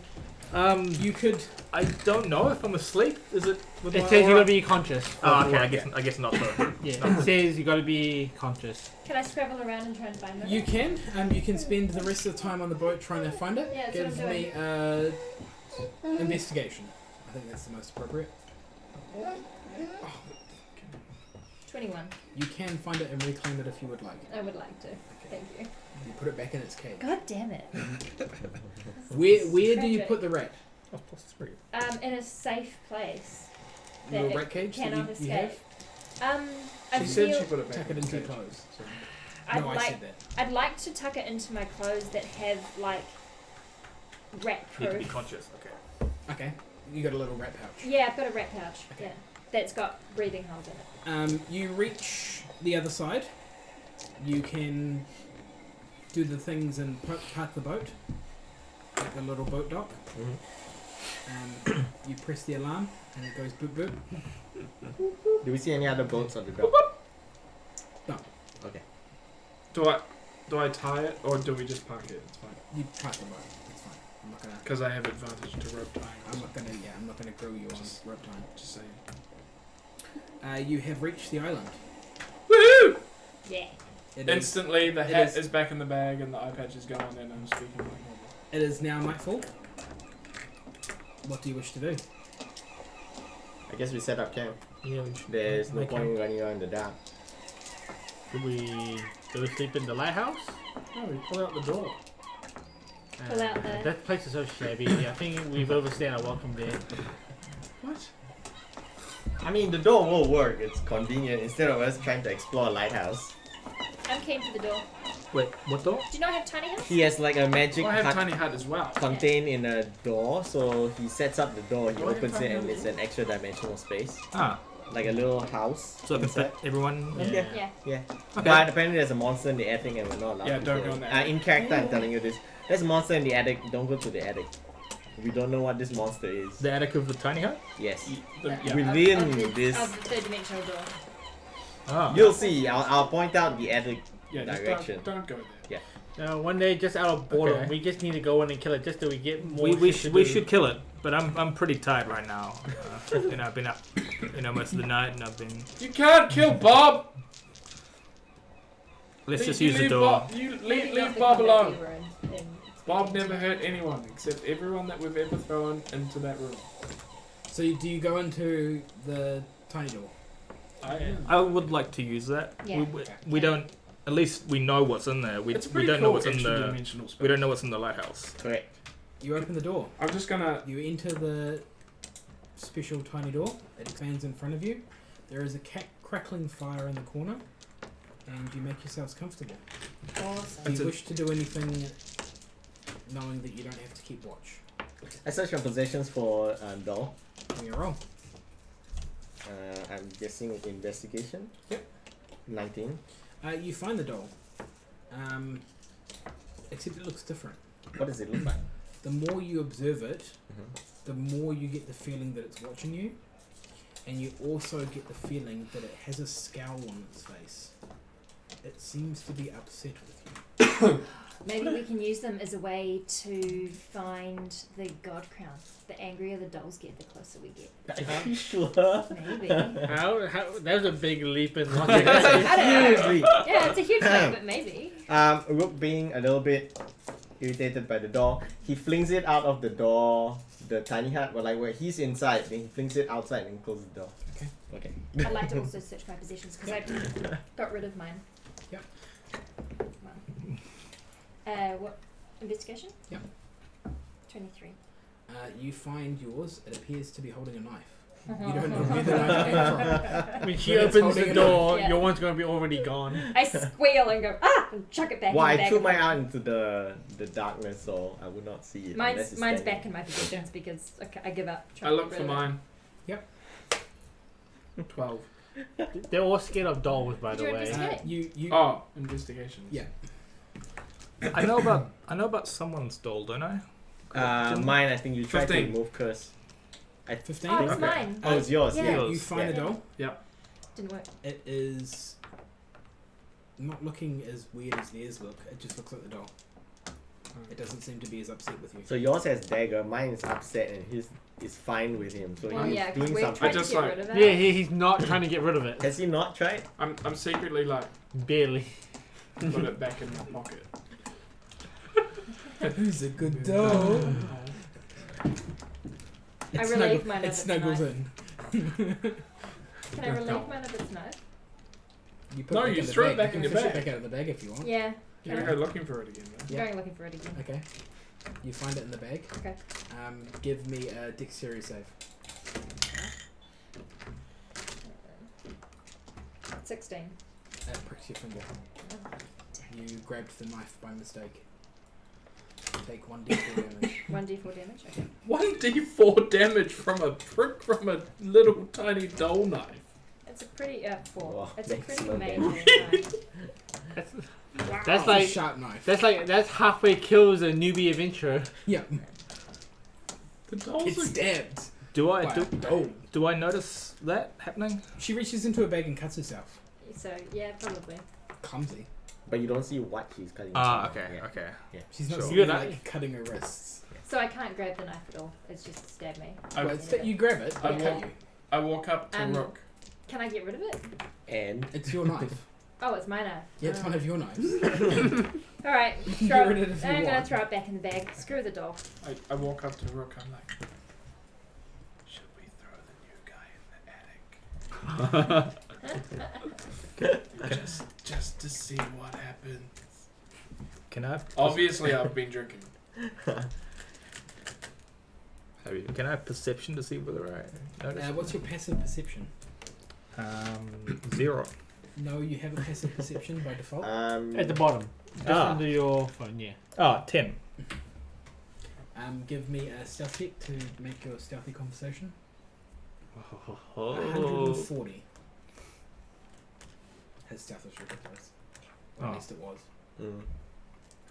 You could. I don't know if I'm asleep. Is it? With It my says you aura? gotta be conscious. Oh, okay. I guess not. So. Yeah, it says you gotta be conscious. Can I scrabble around and try and find it? You can. You can spend the rest of the time on the boat trying to find it. Yeah, that's Give what I'm me investigation. I think that's the most appropriate. 21. You can find it and reclaim it if you would like. I would like to. Thank you. You put it back in its cage. God damn it. Where do you Tragic. put the rat? Oh, +3. In a safe place. In your That rat cage that cannot you have? escape. I She said feel she put it back Tuck in it the into your cage. clothes. So. I'd No, I like said that. I'd like to tuck it into my clothes that have like rat Need to be proof. conscious. Okay. Okay. You got a little rat pouch. Yeah, I've got a rat pouch. Okay. Yeah. That's got breathing holes in it. You reach the other side. You can do the things and park the boat. Like the little boat dock. You press the alarm and it goes boop boop. Do we see any other boats on the dock? No. Okay. Do I tie it or do we just park it? It's fine. You park the boat. It's fine. I'm not gonna. Because I have advantage to rope tying. I'm not gonna. Yeah, I'm not gonna grill you on rope time. Just saying. You have reached the island. Woohoo! Yeah. It is, Instantly, the it hat is- is back in the bag and the eye patch is gone, and I'm speaking like normal. it is now nightfall. What do you wish to do? I guess we set up camp. Yeah. There's no Okay. point running around in the dark. Do we sleep in the lighthouse? No, we pull out the door. Pull out the- That place is so shabby. I think we've overstayed our welcome there. What? I mean, the door will work. It's convenient instead of us trying to explore a lighthouse. I'm keen for the door. Wait, what door? Do you not have tiny house? He has like a magic I have hut tiny hut as well. contained in a door, so he sets up the door, he Oh, I have opens it, tiny and hut it's an extra dimensional space. Ah, Like a little house. so I can fit inside. everyone. Yeah. Yeah. Yeah. Okay. But apparently there's a monster in the attic and we're not allowed Yeah, to don't go go in the attic. In character, I'm telling you this. There's a monster in the attic, don't go to the attic. We don't know what this monster is. The attic of the tiny hut. Yes. Yeah. Within of this- the third dimensional door. Ah. You'll see, I'll point out the attic Yeah, just direction. don't go there. One day, just out of boredom, Okay. we just need to go in and kill it just so we get more. We shit to we do. should kill it, but I'm pretty tired right now. I've been up, most of the night, and I've been. You can't kill Bob. Let's just You use the leave door. Bob, you Maybe leave, not leave the Bob combat alone. you were in Bob never hurt anyone except everyone that we've ever thrown into that room. So do you go into the tiny door? I would like to use that. Yeah. We don't. At least we know what's in there. We It's we pretty don't know cool what's in the. dimensional space. We don't know what's in the lighthouse. Correct. You open the door. I'm just gonna. You enter the special tiny door. It expands in front of you. There is a crackling fire in the corner, and you make yourselves comfortable. Awesome. Do It's you a- wish to do anything, knowing that you don't have to keep watch? I search your possessions for doll. Give me a roll. I'm guessing it's investigation. Yep. 19. You find the doll, except it looks different. What does it look like? The more you observe it, Mm-hmm. the more you get the feeling that it's watching you, and you also get the feeling that it has a scowl on its face. It seems to be upset with you. Maybe we can use them as a way to find the god crown. The angrier the dolls get, the closer we get. Are you sure? Maybe. How, that was a big leap in I logic. don't know. Seriously. Yeah, it's a huge thing, but maybe. Rook being a little bit irritated by the door, he flings it out of the door, the tiny hut, but like where he's inside, then he flings it outside and closes the door. Okay. Okay. I'd like to also search my possessions because I got rid of mine. Yep. What? Investigation? Yep. 23. You find yours. It appears to be holding a knife. Uh-huh. You don't know where the knife came from. When she But it's opens the holding it door, up. your one's gonna be already gone. I squeal and go, and chuck it back Well, in the I bag. threw of my holding. out into the darkness, so I would not see it. unless Mine's it's back standing. in my possessions because I give up. I trying to look get for rid of it. mine. Yep. 12. They're all scared of dolls, by Did the you way. investigate? You Oh, investigation. Yeah. I know about someone's doll, don't I? Mine, I think you tried to 15. remove curse. 15. Oh, it's Okay. mine. Oh, it's yours. Yeah. Yeah. You find the doll. Didn't work. It is not looking as weird as theirs look. It just looks like the doll. It doesn't seem to be as upset with you. So yours has dagger, mine is upset, and his is fine with him. So Well, he's yeah, because doing we're something. trying I just to get like- rid of it. Yeah, he's not trying to get rid of it. Has he not tried? I'm secretly like, Barely. put it back in my pocket. Who's a good doll? I relieve mine of It its snuggles knife. in. Can I relieve mine of its knife? You put No, it back you in the throw it bag. back You in can your fish it bag. back out of the bag if you want. Yeah. You don't go looking for it again, though. Yeah. Going looking for it again. Okay. You find it in the bag. Okay. Give me a dexterity save. 16. That pricks your finger. You grabbed the knife by mistake. Take 1d4 damage. 1d4 damage. Okay. 1d4 damage from a prick from a little tiny doll knife. It's a pretty 4. Wow, It's a pretty maximum major knife. That's, Wow. that's It's a like sharp knife. that's halfway kills a newbie adventurer. Yeah. The doll's It's a stabbed. Do I by a do? doll. Do I notice that happening? She reaches into a bag and cuts herself. So yeah, probably. Clumsy. But you don't see what she's cutting. Ah, into. okay, Yeah. okay. She's not Sure. sitting You're there, not- like cutting her wrists. So I can't grab the knife at all. It's just stab me. I- Well, it's that you grab it, but it cut you. I walk up to Rook. Can I get rid of it? And It's your knife. Oh, it's my knife. Yeah, it's one of your knives. All right. can Throw get rid of it if you I'm gonna want. throw it back in the bag. Screw the doll. I walk up to Rook. I'm like, should we throw the new guy in the attic? just to see what happens. Can I? Obviously, I've been drinking. Can I have perception to see whether I notice? What's your passive perception? 0. No, you have a passive perception by default. At the bottom. Just Ah. under your phone, yeah. Ah, 10. Give me a stealth check to make your stealthy conversation. Oh. 140. His stealth is ridiculous. Or at Oh. least it was.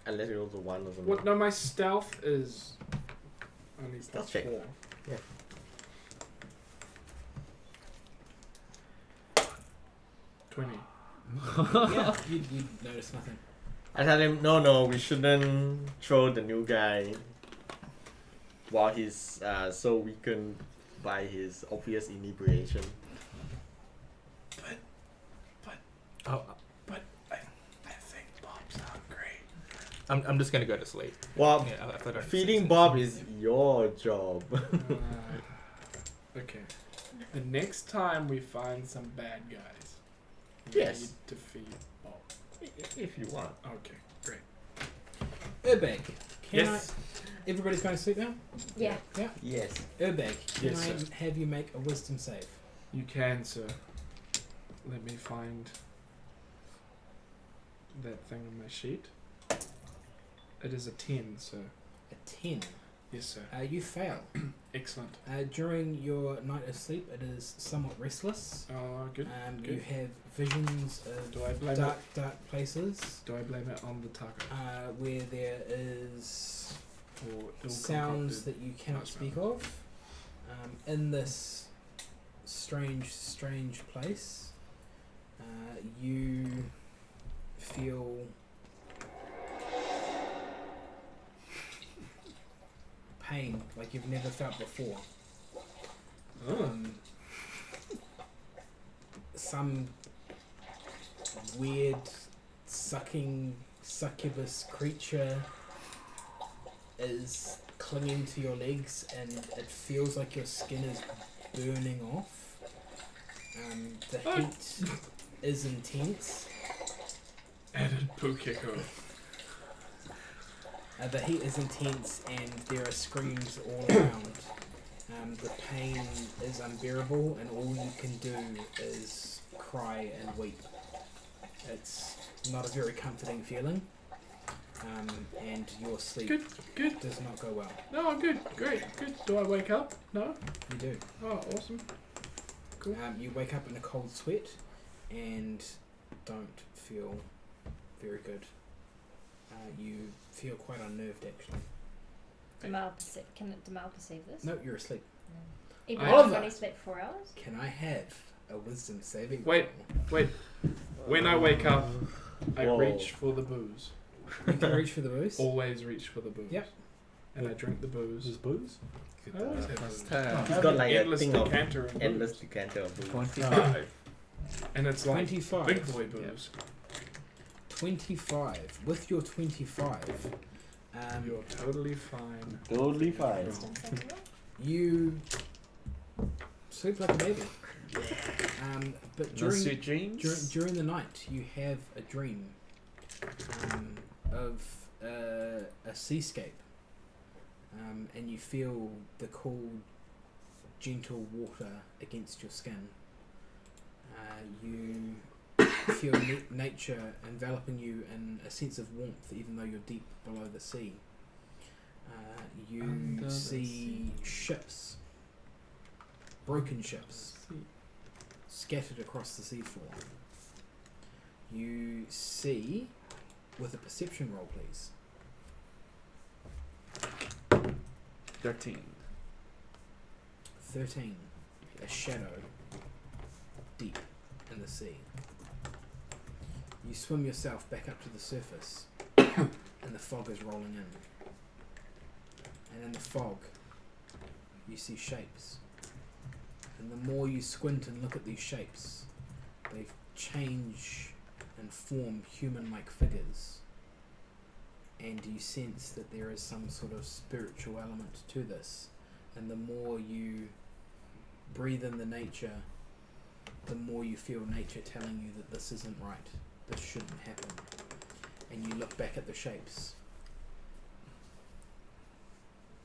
unless it was a 1 or something. What? No, my stealth is only Stealth plus check. 4. Yeah. 20. Yeah, you notice nothing. I tell him, no, we shouldn't throw the new guy while he's so weakened by his obvious inebriation. Oh, but I think Bob's hungry. I'm just gonna go to sleep. Well, Yeah, if I don't feeding see Bob something. is your job. Okay. The next time we find some bad guys, we Yes. need to feed Bob. If you want. Okay, great. Urbag, can Yes. everybody's going to sleep now? Yeah. Yes. Urbag, can Yes, I sir. have you make a wisdom save? You can, sir. Let me find that thing on my sheet. It is a 10, sir. A 10. Yes, sir. You fail. Excellent. During your night of sleep, it is somewhat restless. Oh, good. You good. have visions Do of I blame dark places Do I blame it on the taco where there is or ill sounds concocted? that you cannot nice speak of. In this strange place, you feel pain like you've never felt before. Some weird sucking succubus creature is clinging to your legs and it feels like your skin is burning off. The heat is intense. Added Pukeko. The heat is intense and there are screams all around. The pain is unbearable and all you can do is cry and weep. It's not a very comforting feeling. And your sleep Good. does not go well. No, good. Great. Good. Do I wake up? No? You do. Oh, awesome. Cool. You wake up in a cold sweat and don't feel very good. You feel quite unnerved actually. Can Demal perceive this? No, you're asleep. Even I- though I've Oliver. only slept 4 hours? Can I have a wisdom saving Wait. roll? When I wake up, I Whoa. reach for the booze. You can reach for the boost. Always reach for the booze. Yep. And I drink the booze. booze? I always have Plus booze. 10. He's got like a endless thing of decanter of endless booze. decanter of booze. 25. And it's like 25. big boy booze. 25. With your 25, You're totally fine. Totally fine. you sleep like a baby. But No during sweet dreams? during the night, you have a dream of a seascape, and you feel the cool, gentle water against your skin. You feel nature enveloping you in a sense of warmth, even though you're deep below the sea. You Under the see sea. ships, broken ships, scattered across the seafloor. You see, with a perception roll, please. 13. 13. A shadow deep in the sea. You swim yourself back up to the surface, and the fog is rolling in. And in the fog, you see shapes. And the more you squint and look at these shapes, they change and form human-like figures. And you sense that there is some sort of spiritual element to this. And the more you breathe in the nature, the more you feel nature telling you that this isn't right, this shouldn't happen. And you look back at the shapes,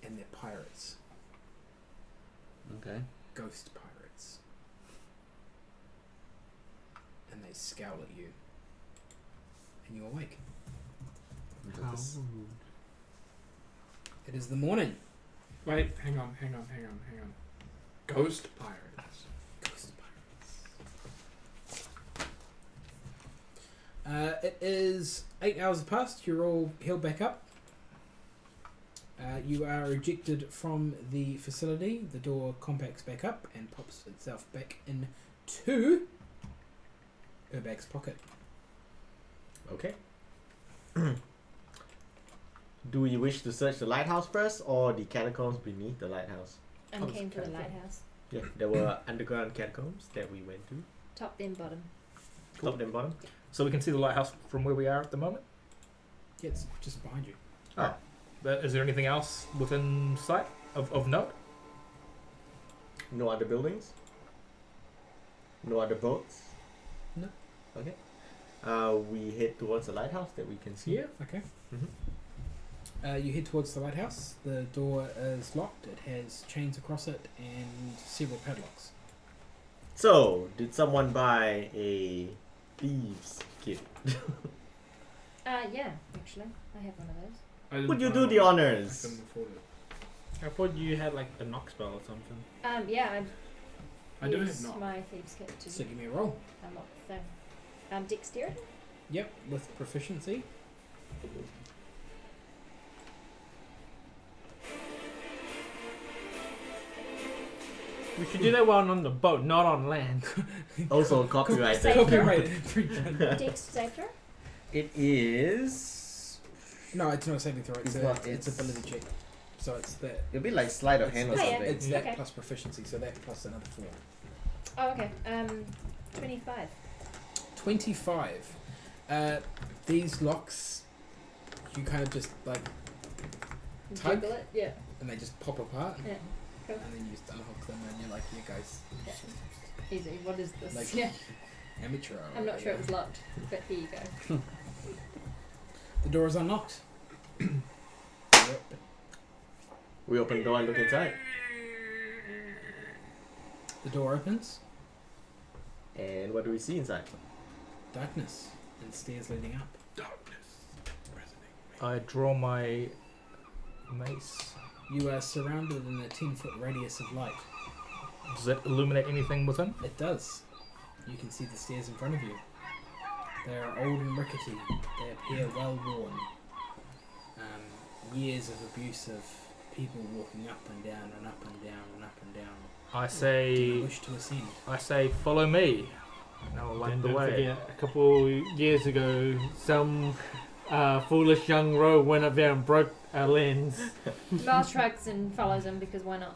and they're pirates, Okay. ghost pirates. And they scowl at you, and you awake. It is the morning. Wait, hang on. Ghost pirates. Ghost pirates. It is 8 hours have passed. You're all healed back up. You are ejected from the facility. The door compacts back up and pops itself back into Urbag's pocket. Okay. Do we wish to search the lighthouse first or the catacombs beneath the lighthouse? I'm keen for the lighthouse. Yeah, there were underground catacombs that we went to. Top then bottom. Top and bottom. So we can see the lighthouse from where we are at the moment. Yeah, it's just behind you. But is there anything else within sight of note? No other buildings? No other boats? No. Okay. We head towards the lighthouse that we can see. Yeah. Okay. Mm-hmm. You head towards the lighthouse. The door is locked. It has chains across it and several padlocks. So, did someone buy a thieves kit? Yeah, actually, I have one of those. I didn't Would you buy do one. the I honors? couldn't afford it. I thought you had like a knock spell or something. Yeah, I do use have not. my thieves kit to So give me a roll. unlock the thing. Dexterity. Yep, with proficiency. We should do that while on the boat, not on land. Also copyrighted. Save Copyrighted. Dex save throw. It is. No, it's not a saving throw. It's, It's a, not, it's it's- ability check. So it's that. It'll be like sleight of hand or Oh, yeah. something. It's that Okay. plus proficiency. So that plus another 4. Oh, okay. 25. 25. These locks, you kind of just like, Tug? Jiggle it. Yeah. and they just pop apart. Yeah. Cool. And then you just unhook them, and you're like, "You guys, Yeah. Easy. What is this? Like- yeah. amateur." I'm not sure it was locked, but here you go. The door is unlocked. We open the door and look inside. The door opens. And what do we see inside? Darkness and stairs leading up. I draw my mace. You are surrounded in a 10-foot radius of light. Does that illuminate anything within? It does. You can see the stairs in front of you. They are old and rickety. They appear well worn. Years of abuse of people walking up and down and up and down and up and down. I Do you say, wish to ascend? follow me. And I will light And the don't way. forget, a couple years ago, some foolish young rogue went up there and broke a lens. Miles shrugs and follows him because why not?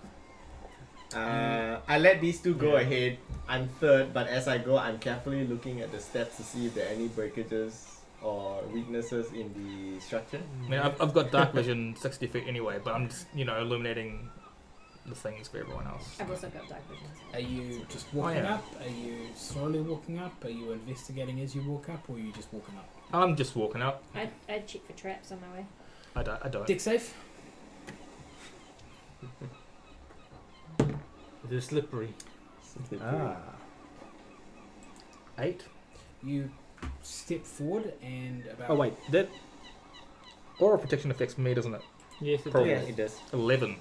I let these two go ahead. I'm third, but as I go, I'm carefully looking at the steps to see if there are any breakages or weaknesses in the structure. I mean, I've got dark vision 60 feet anyway, but I'm just, illuminating the things for everyone else. I've also got dark vision. Are you just walking yeah. up? Are you slowly walking up? Are you investigating as you walk up, or are you just walking up? I'm just walking up. I'd check for traps on my way. I don't. Dick safe? It is slippery. Ah. 8. You step forward and about... Oh wait, that aura protection affects me, doesn't it? Yes, it Probably. Yeah, does. it does. 11.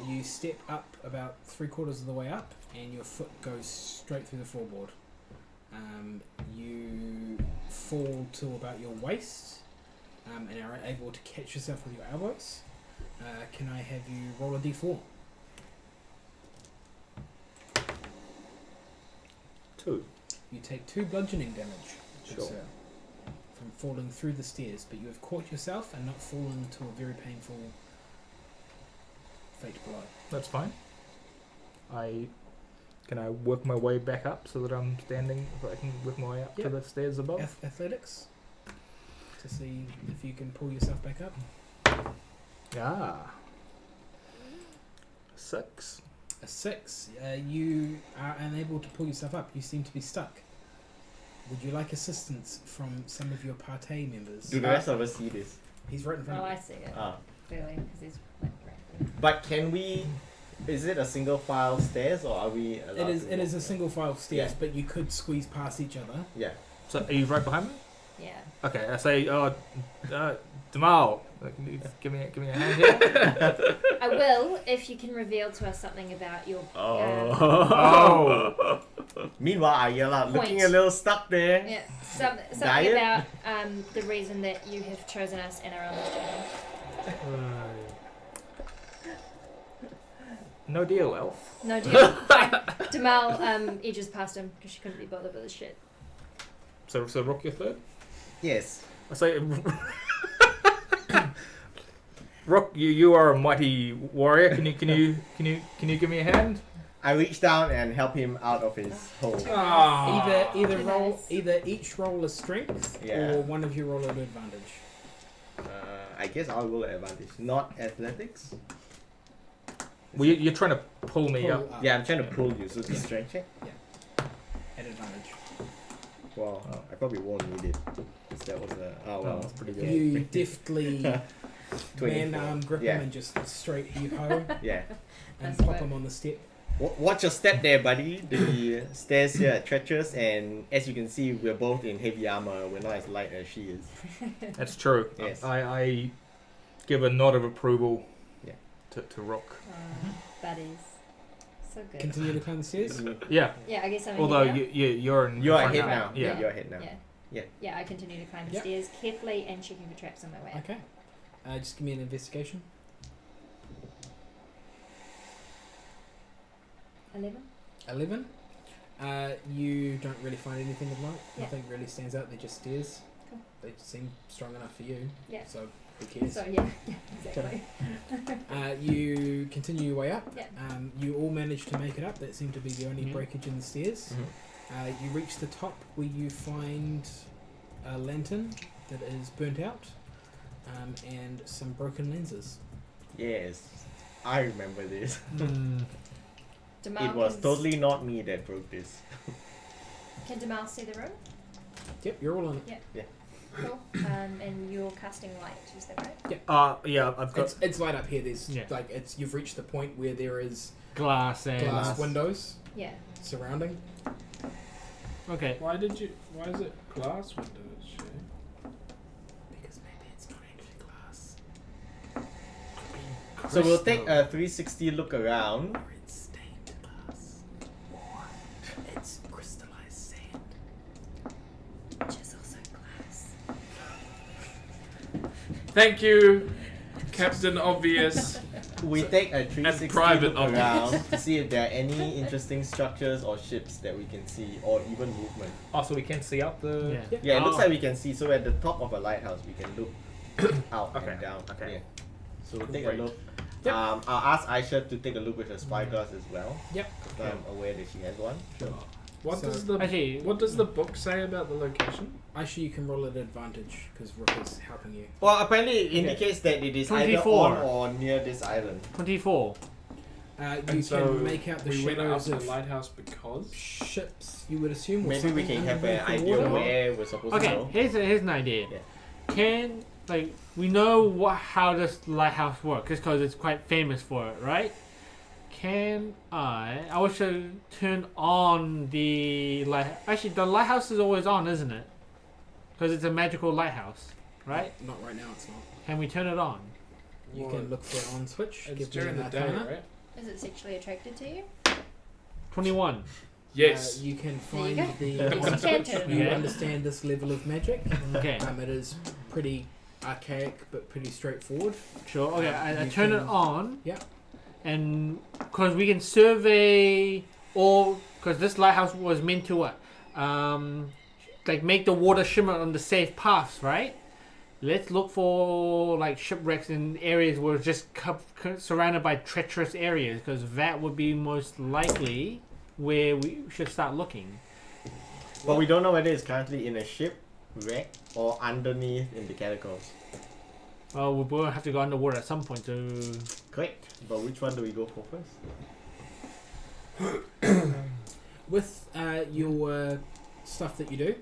You step up about 3/4 of the way up, and your foot goes straight through the floorboard. You fall to about your waist, and are able to catch yourself with your elbows. Can I have you roll a d4? 2. You take 2 bludgeoning damage. Sure. Sir, from falling through the stairs, but you have caught yourself and not fallen to a very painful fate below. That's fine. Can I work my way back up so that I'm standing, so I can work my way up Yeah. to the stairs above? Athletics to see if you can pull yourself back up. Ah. 6. A 6. You are unable to pull yourself up. You seem to be stuck. Would you like assistance from some of your party members? Do the rest of us see this? He's right in front Oh, of I you. see it Ah. clearly because he's like right there. But can we? Is it a single file stairs or are we allowed to It is walk a single file of stairs, Yeah. but you could squeeze past each other. Yeah. So are you right behind me? Yeah. Okay, I say, Jamal, give me a hand here. I will if you can reveal to us something about your. Oh. Meanwhile, I yell out, looking Point. a little stuck there. Yeah. Something Diet? about the reason that you have chosen us and are on this journey. No deal, Elf. No deal. Fine. Jamal edges past him because she couldn't be bothered with his shit. So Rook, your third? Yes. I say, Rock, you are a mighty warrior. Can you give me a hand? I reach down and help him out of his hole. Ah. Either Too roll, nice. either each roll a strength, Yeah. or one of you roll an advantage. I guess I'll roll an advantage, not athletics. Well, you're trying to pull me Pull up. Yeah, I'm trying to pull you, so it's a Yeah. strength check. at advantage. Well, I probably won't need it. 'Cause that was a. Oh well, it's pretty good. You deftly man 24. arm grip Yeah. him and just straight heave ho Yeah. and That's pop right. him on the step. Watch your step there, buddy. The stairs here are treacherous, and as you can see, we're both in heavy armor. We're not as light as she is. That's true. Yes. I give a nod of approval. Yeah. To Rock. Buddies. So good. Continue to climb the stairs. Yeah. Yeah, I guess I'm Although ahead you're in. You're front ahead now. Yeah. Yeah, you're ahead now. now. Yeah. Yeah, I continue to climb the Yep. stairs carefully and checking for traps on my way up. Okay. Just give me an investigation. 11? 11. You don't really find anything of note. Yeah. Nothing really stands out. They're just stairs. Cool. They seem strong enough for you. Yeah. So who cares? So, yeah, exactly. You continue your way up. Yeah. You all manage to make it up. That seemed to be the only Mhm. breakage in the stairs. Mhm. You reach the top where you find a lantern that is burnt out and some broken lenses. Yes, I remember this. Jamal It was can- totally not me that broke this. Can Jamal see the room? Yep, you're all on it. Cool. And you're casting light, is that right? Yeah, I've got. It's light up here. There's Yeah. you've reached the point where there is Glass and glass windows Yeah. surrounding. okay. Why is it glass windows, Shay? Because maybe it's not actually glass. So we'll take a 360 look around. Or it's stained glass. Or it's crystallized sand. Which is also glass. Thank you, Captain Obvious. We take a 360 private look objects. around to see if there are any interesting structures or ships that we can see, or even movement. Oh, so we can see out the. Yeah. Yeah, it looks Oh. like we can see. So at the top of a lighthouse, we can look out Okay, and down. okay. Yeah. So we'll take Great. a look. Yep. I'll ask Aisha to take a look with her spyglass as well. Yep. Because I'm aware that she has one. What So- does the Actually, What does the book say about the location? Actually, you can roll at advantage because Rook is helping you. Well, apparently it indicates that it is either 24. on or near this island. 24. You And so can make out the we went up shadows to the of lighthouse because ships, you would assume. Or Maybe we something can have an underneath the idea water. where we're supposed to Okay, go. here's an idea. Yeah. Can we know how this lighthouse works? Just because it's quite famous for it, right? Can I wish to turn on the light. Actually, the lighthouse is always on, isn't it? Because it's a magical lighthouse, right? Not right now. It's not. Can we turn it on? You Well, can look for it on switch. it's give me during an the day, arcana. right? Is it sexually attracted to you? 21. Yes. You can There you find go. the Yes, you on can switch. turn it You on. understand this level of magic. Okay, It is pretty archaic but pretty straightforward. sure. Okay, I You turn it can- on. Yeah. And because we can survey all, because this lighthouse was meant to what? Make the water shimmer on the safe paths, right? Let's look for like shipwrecks in areas where it's just surrounded by treacherous areas, because that would be most likely where we should start looking. But we don't know whether it's currently in a shipwreck or underneath in the catacombs. Well, we will have to go underwater at some point to. Correct. But which one do we go for first? With your stuff that you do,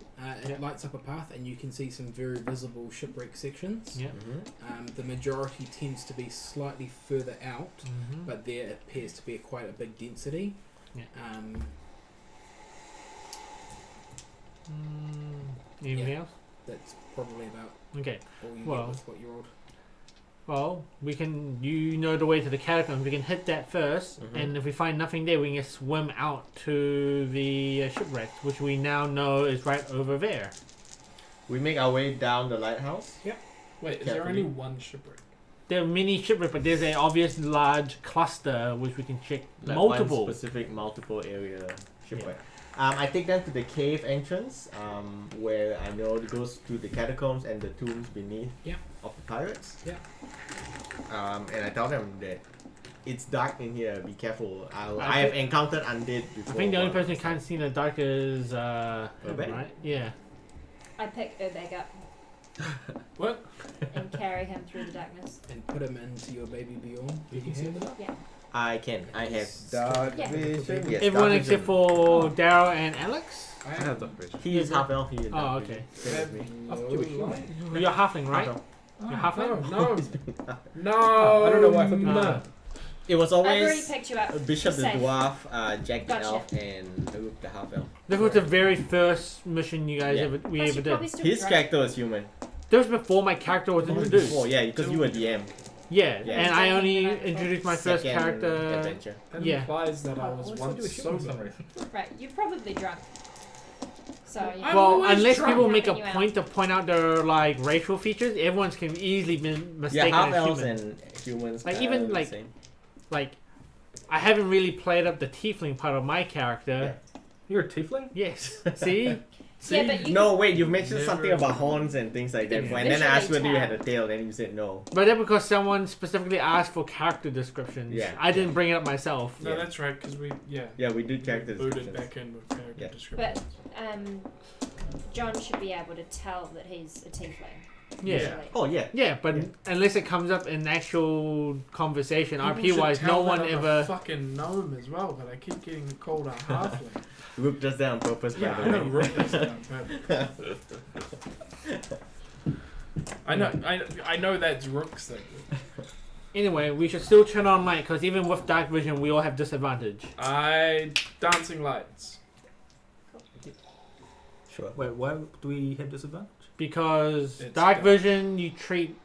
it lights up a path and you can see some very visible shipwreck sections. Yeah. Mm-hmm. The majority tends to be slightly further out, Mm-hmm. but there appears to be quite a big density. Yeah. Anything Yeah. else? That's probably about Okay. all you Well. get with what you rolled. Well, we can. You know the way to the catacombs. We can hit that 1st, Mhm. and if we find nothing there, we can just swim out to the shipwreck, which we now know is right over there. We make our way down the lighthouse. Wait, is there Carefully. only one shipwreck? there are many shipwrecks, but there's an obvious large cluster which we can check Like multiple. one specific multiple area shipwreck. I take them to the cave entrance, where I know it goes to the catacombs and the tombs beneath Yeah. of the pirates. Yeah. And I tell them that it's dark in here. Be careful. I I have think- encountered undead I before. think the only but- person who can't see in the dark is Urbeg? right? Yeah. I pick Urbeg up What? and carry him through the darkness. And put him into your baby Bjorn. You can see the Yeah. I can. I have dark Yeah. vision. Yes, Everyone dark except vision. for Daryl and Alex. I I have dark vision. He is half elf. He is Oh, dark okay. vision. Same as me. low light. You're halfling, right? Half elf. You're halfling. No, no. I don't know why I thought you no. were. It was I've already always picked you up. Bishop the Safe. dwarf, Jack the Gotcha. elf, and Luke the half elf. This was the very first mission you guys Yeah. ever Plus, ever you probably did. still His drunk. character was human. This was before my character was introduced. Before, yeah, because you were DM. Yeah, Yeah. and I only Second introduced my first Second character. adventure. That Yeah. implies that I Oh, was I thought you were once human for some sober. reason. Right, you're probably drunk. So yeah. I'm Well, always unless drunk. people make a Helping you out. point to point out their like racial features, everyone's can easily be Yeah, mistaken half as elves human. and humans. Like, are even, the like- same. Like, I haven't really played up the tiefling part of my character. You're a tiefling? Yes. See? Yeah, but you No, wait, you mentioned Never- something about horns and things like that. Yeah. And then I asked whether you Visually had a tail, then you said no. But that's because someone specifically asked for character descriptions. Yeah. I didn't bring it up myself. No, Yeah. that's right, because we Yeah, we did character booted descriptions. back in with character Yeah. descriptions. John should be able to tell that he's a tiefling. Yeah. Usually. Oh, yeah. Yeah, but Yeah. unless it comes up in actual conversation, People RP should wise, tell no that one I'm a ever. fucking gnome as well, but I keep getting called a halfling. Rook does that on purpose, Yeah, by I the know way. Rook does that on purpose. I know that's Rook's thing. Anyway, we should still turn on light because even with dark vision, we all have disadvantage. Dancing lights. Sure. Wait, why do we have disadvantage? Because It's dark dark. vision, you treat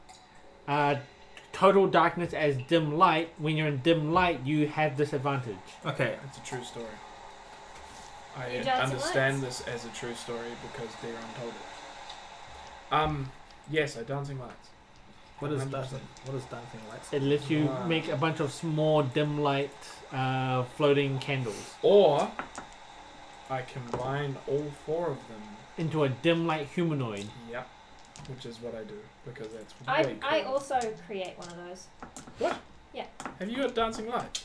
total darkness as dim light. When you're in dim light, you have disadvantage. Okay. It's a true story. I You dancing understand this as a true story because Darren told it. Yes, I dancing lights. What is 100%. dancing? What is dancing lights? It lets you Wow. make a bunch of small dim light floating candles Or I combine all four of them. into a dim light humanoid. Yep. Which is what I do because that's I way cool. I also create one of those. Have you got dancing lights?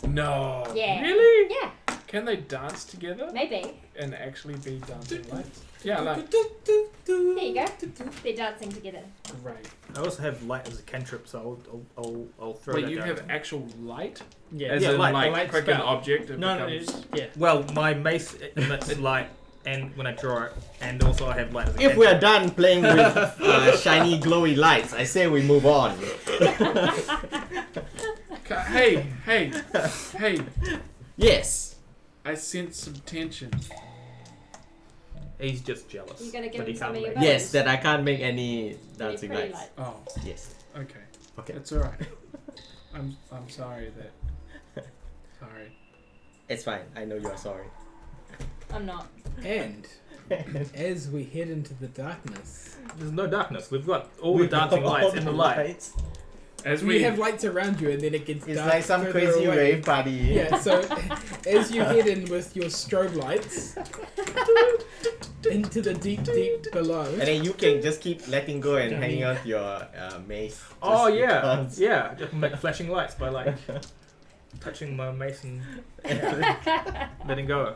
No. Yeah. Really? Yeah, Can they dance together maybe. and actually be dancing lights? Yeah, like There you go. They're dancing together. great. I also have light as a cantrip, so I'll throw Wait, that you down. have actual light? Yeah. As Yeah, in light, the like light click an spell. object it No, no, becomes... yeah. Well, my mace emits light, and when I draw it, and also I have light as a If we are cantrip. done playing with shiny, glowy lights, I say we move on. Hey, Yes. I sense some tension. He's just jealous. You gonna give that he him some can't of your make- bows? Yes, that I can't make any Really dancing pretty lights. Oh, Yes. okay. Okay. That's alright. I'm sorry that... Sorry. It's fine. I know you are sorry. I'm not. And as we head into the darkness, There's no darkness. We've got all the dancing lights in the light. As we have lights around you, and then it gets It's dark like some further crazy away. rave party. Yeah, so as you head in with your strobe lights into the deep below, And then you can just keep letting go and Dummy. hanging on to your mace. Oh just yeah, because. yeah. Just make flashing lights by like touching my mace and letting go.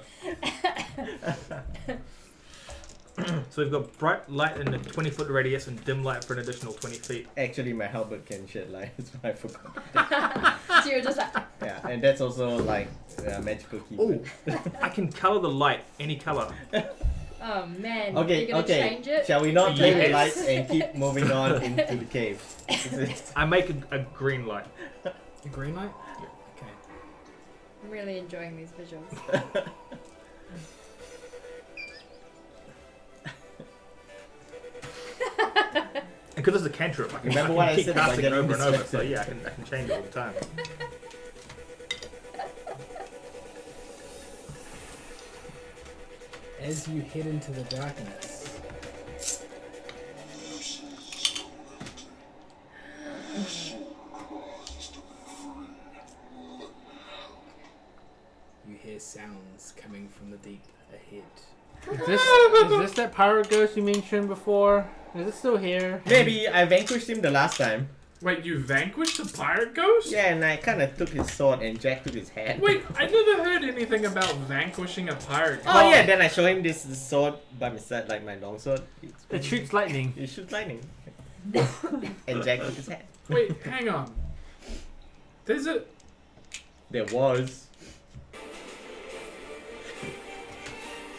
So we've got bright light in a 20-foot radius and dim light for an additional 20 feet. Actually, my halberd can shed light. That's what I forgot. So you're just like, Yeah, and that's also like a magical Oh, keyword. I can color the light any color. oh man. Okay, You're gonna okay. change it? Shall we not play with Yes. lights and keep moving on into the cave? I make a green light. the green light. Okay. I'm really enjoying these visuals. And because it's a cantrip, I can, Remember I what can I keep said about casting it getting over and over. So distracted? yeah, I can change it all the time. As you head into the darkness, sounds coming from the deep ahead. Is this that pirate ghost you mentioned before? Is it still here? Maybe I vanquished him the last time. Wait, you vanquished the pirate ghost? Yeah, and I kind of took his sword and Jack took his hand. Wait, I never heard anything about vanquishing a pirate ghost. Oh yeah, then I show him this sword by my side, like my long sword. It shoots lightning. It shoots lightning. And Jack took his hand. Wait, hang on. There's a... There was.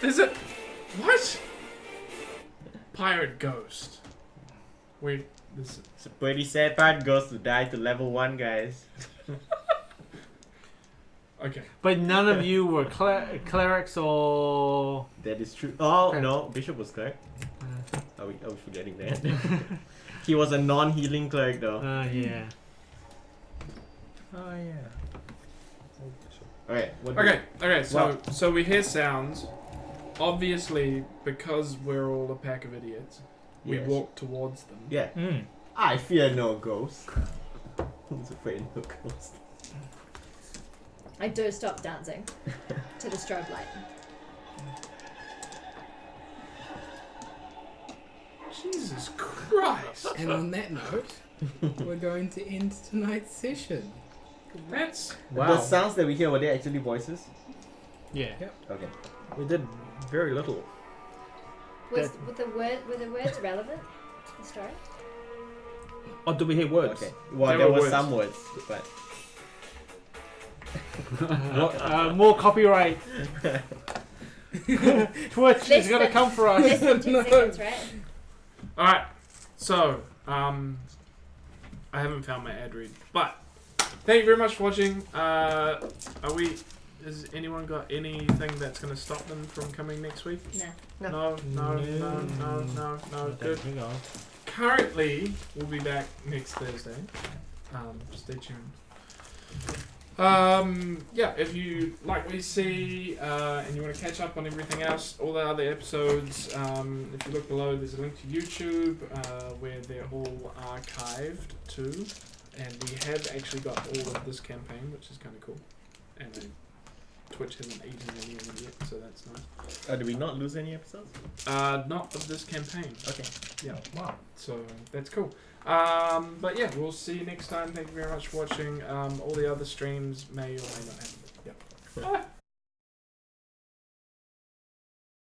There's a... What? Pirate ghost. Wait, this... It's a pretty sad part goes to die to level 1, guys. Okay. But none of you were clerics or... That is true. Oh, Okay. no, Bishop was cleric. Are we forgetting that? He was a non-healing cleric though. Yeah. Oh yeah. Alright, what Okay, so we hear sounds. Obviously, because we're all a pack of idiots, we Yes. walk towards them. Yeah. Mm. I fear no ghost. Who's afraid of no ghost? I do stop dancing to the strobe light. Jesus Christ! And on that note, we're going to end tonight's session. That's... The sounds that we hear, were they actually voices? Yeah. Okay. We did very little. Were the words relevant to the story? Oh, did we hear words? Okay. Well, There there were were words. some words, but More copyright. Twitch is Less gonna than- come for us. Less than 10 seconds, right? Alright, so, I haven't found my ad read, but thank you very much for watching. Has anyone got anything that's going to stop them from coming next week? No. No. Good. Currently, we'll be back next Thursday. Stay tuned. Yeah, if you like what you see and you want to catch up on everything else, all the other episodes, if you look below, there's a link to YouTube where they're all archived too. And we have actually got all of this campaign, which is kind of cool. And Twitch hasn't eaten any of them yet, so that's nice. did we not lose any episodes? Not of this campaign. Okay. Yeah. Wow. So that's cool. But yeah, we'll see you next time. Thank you very much for watching. All the other streams may or may not happen. Yeah.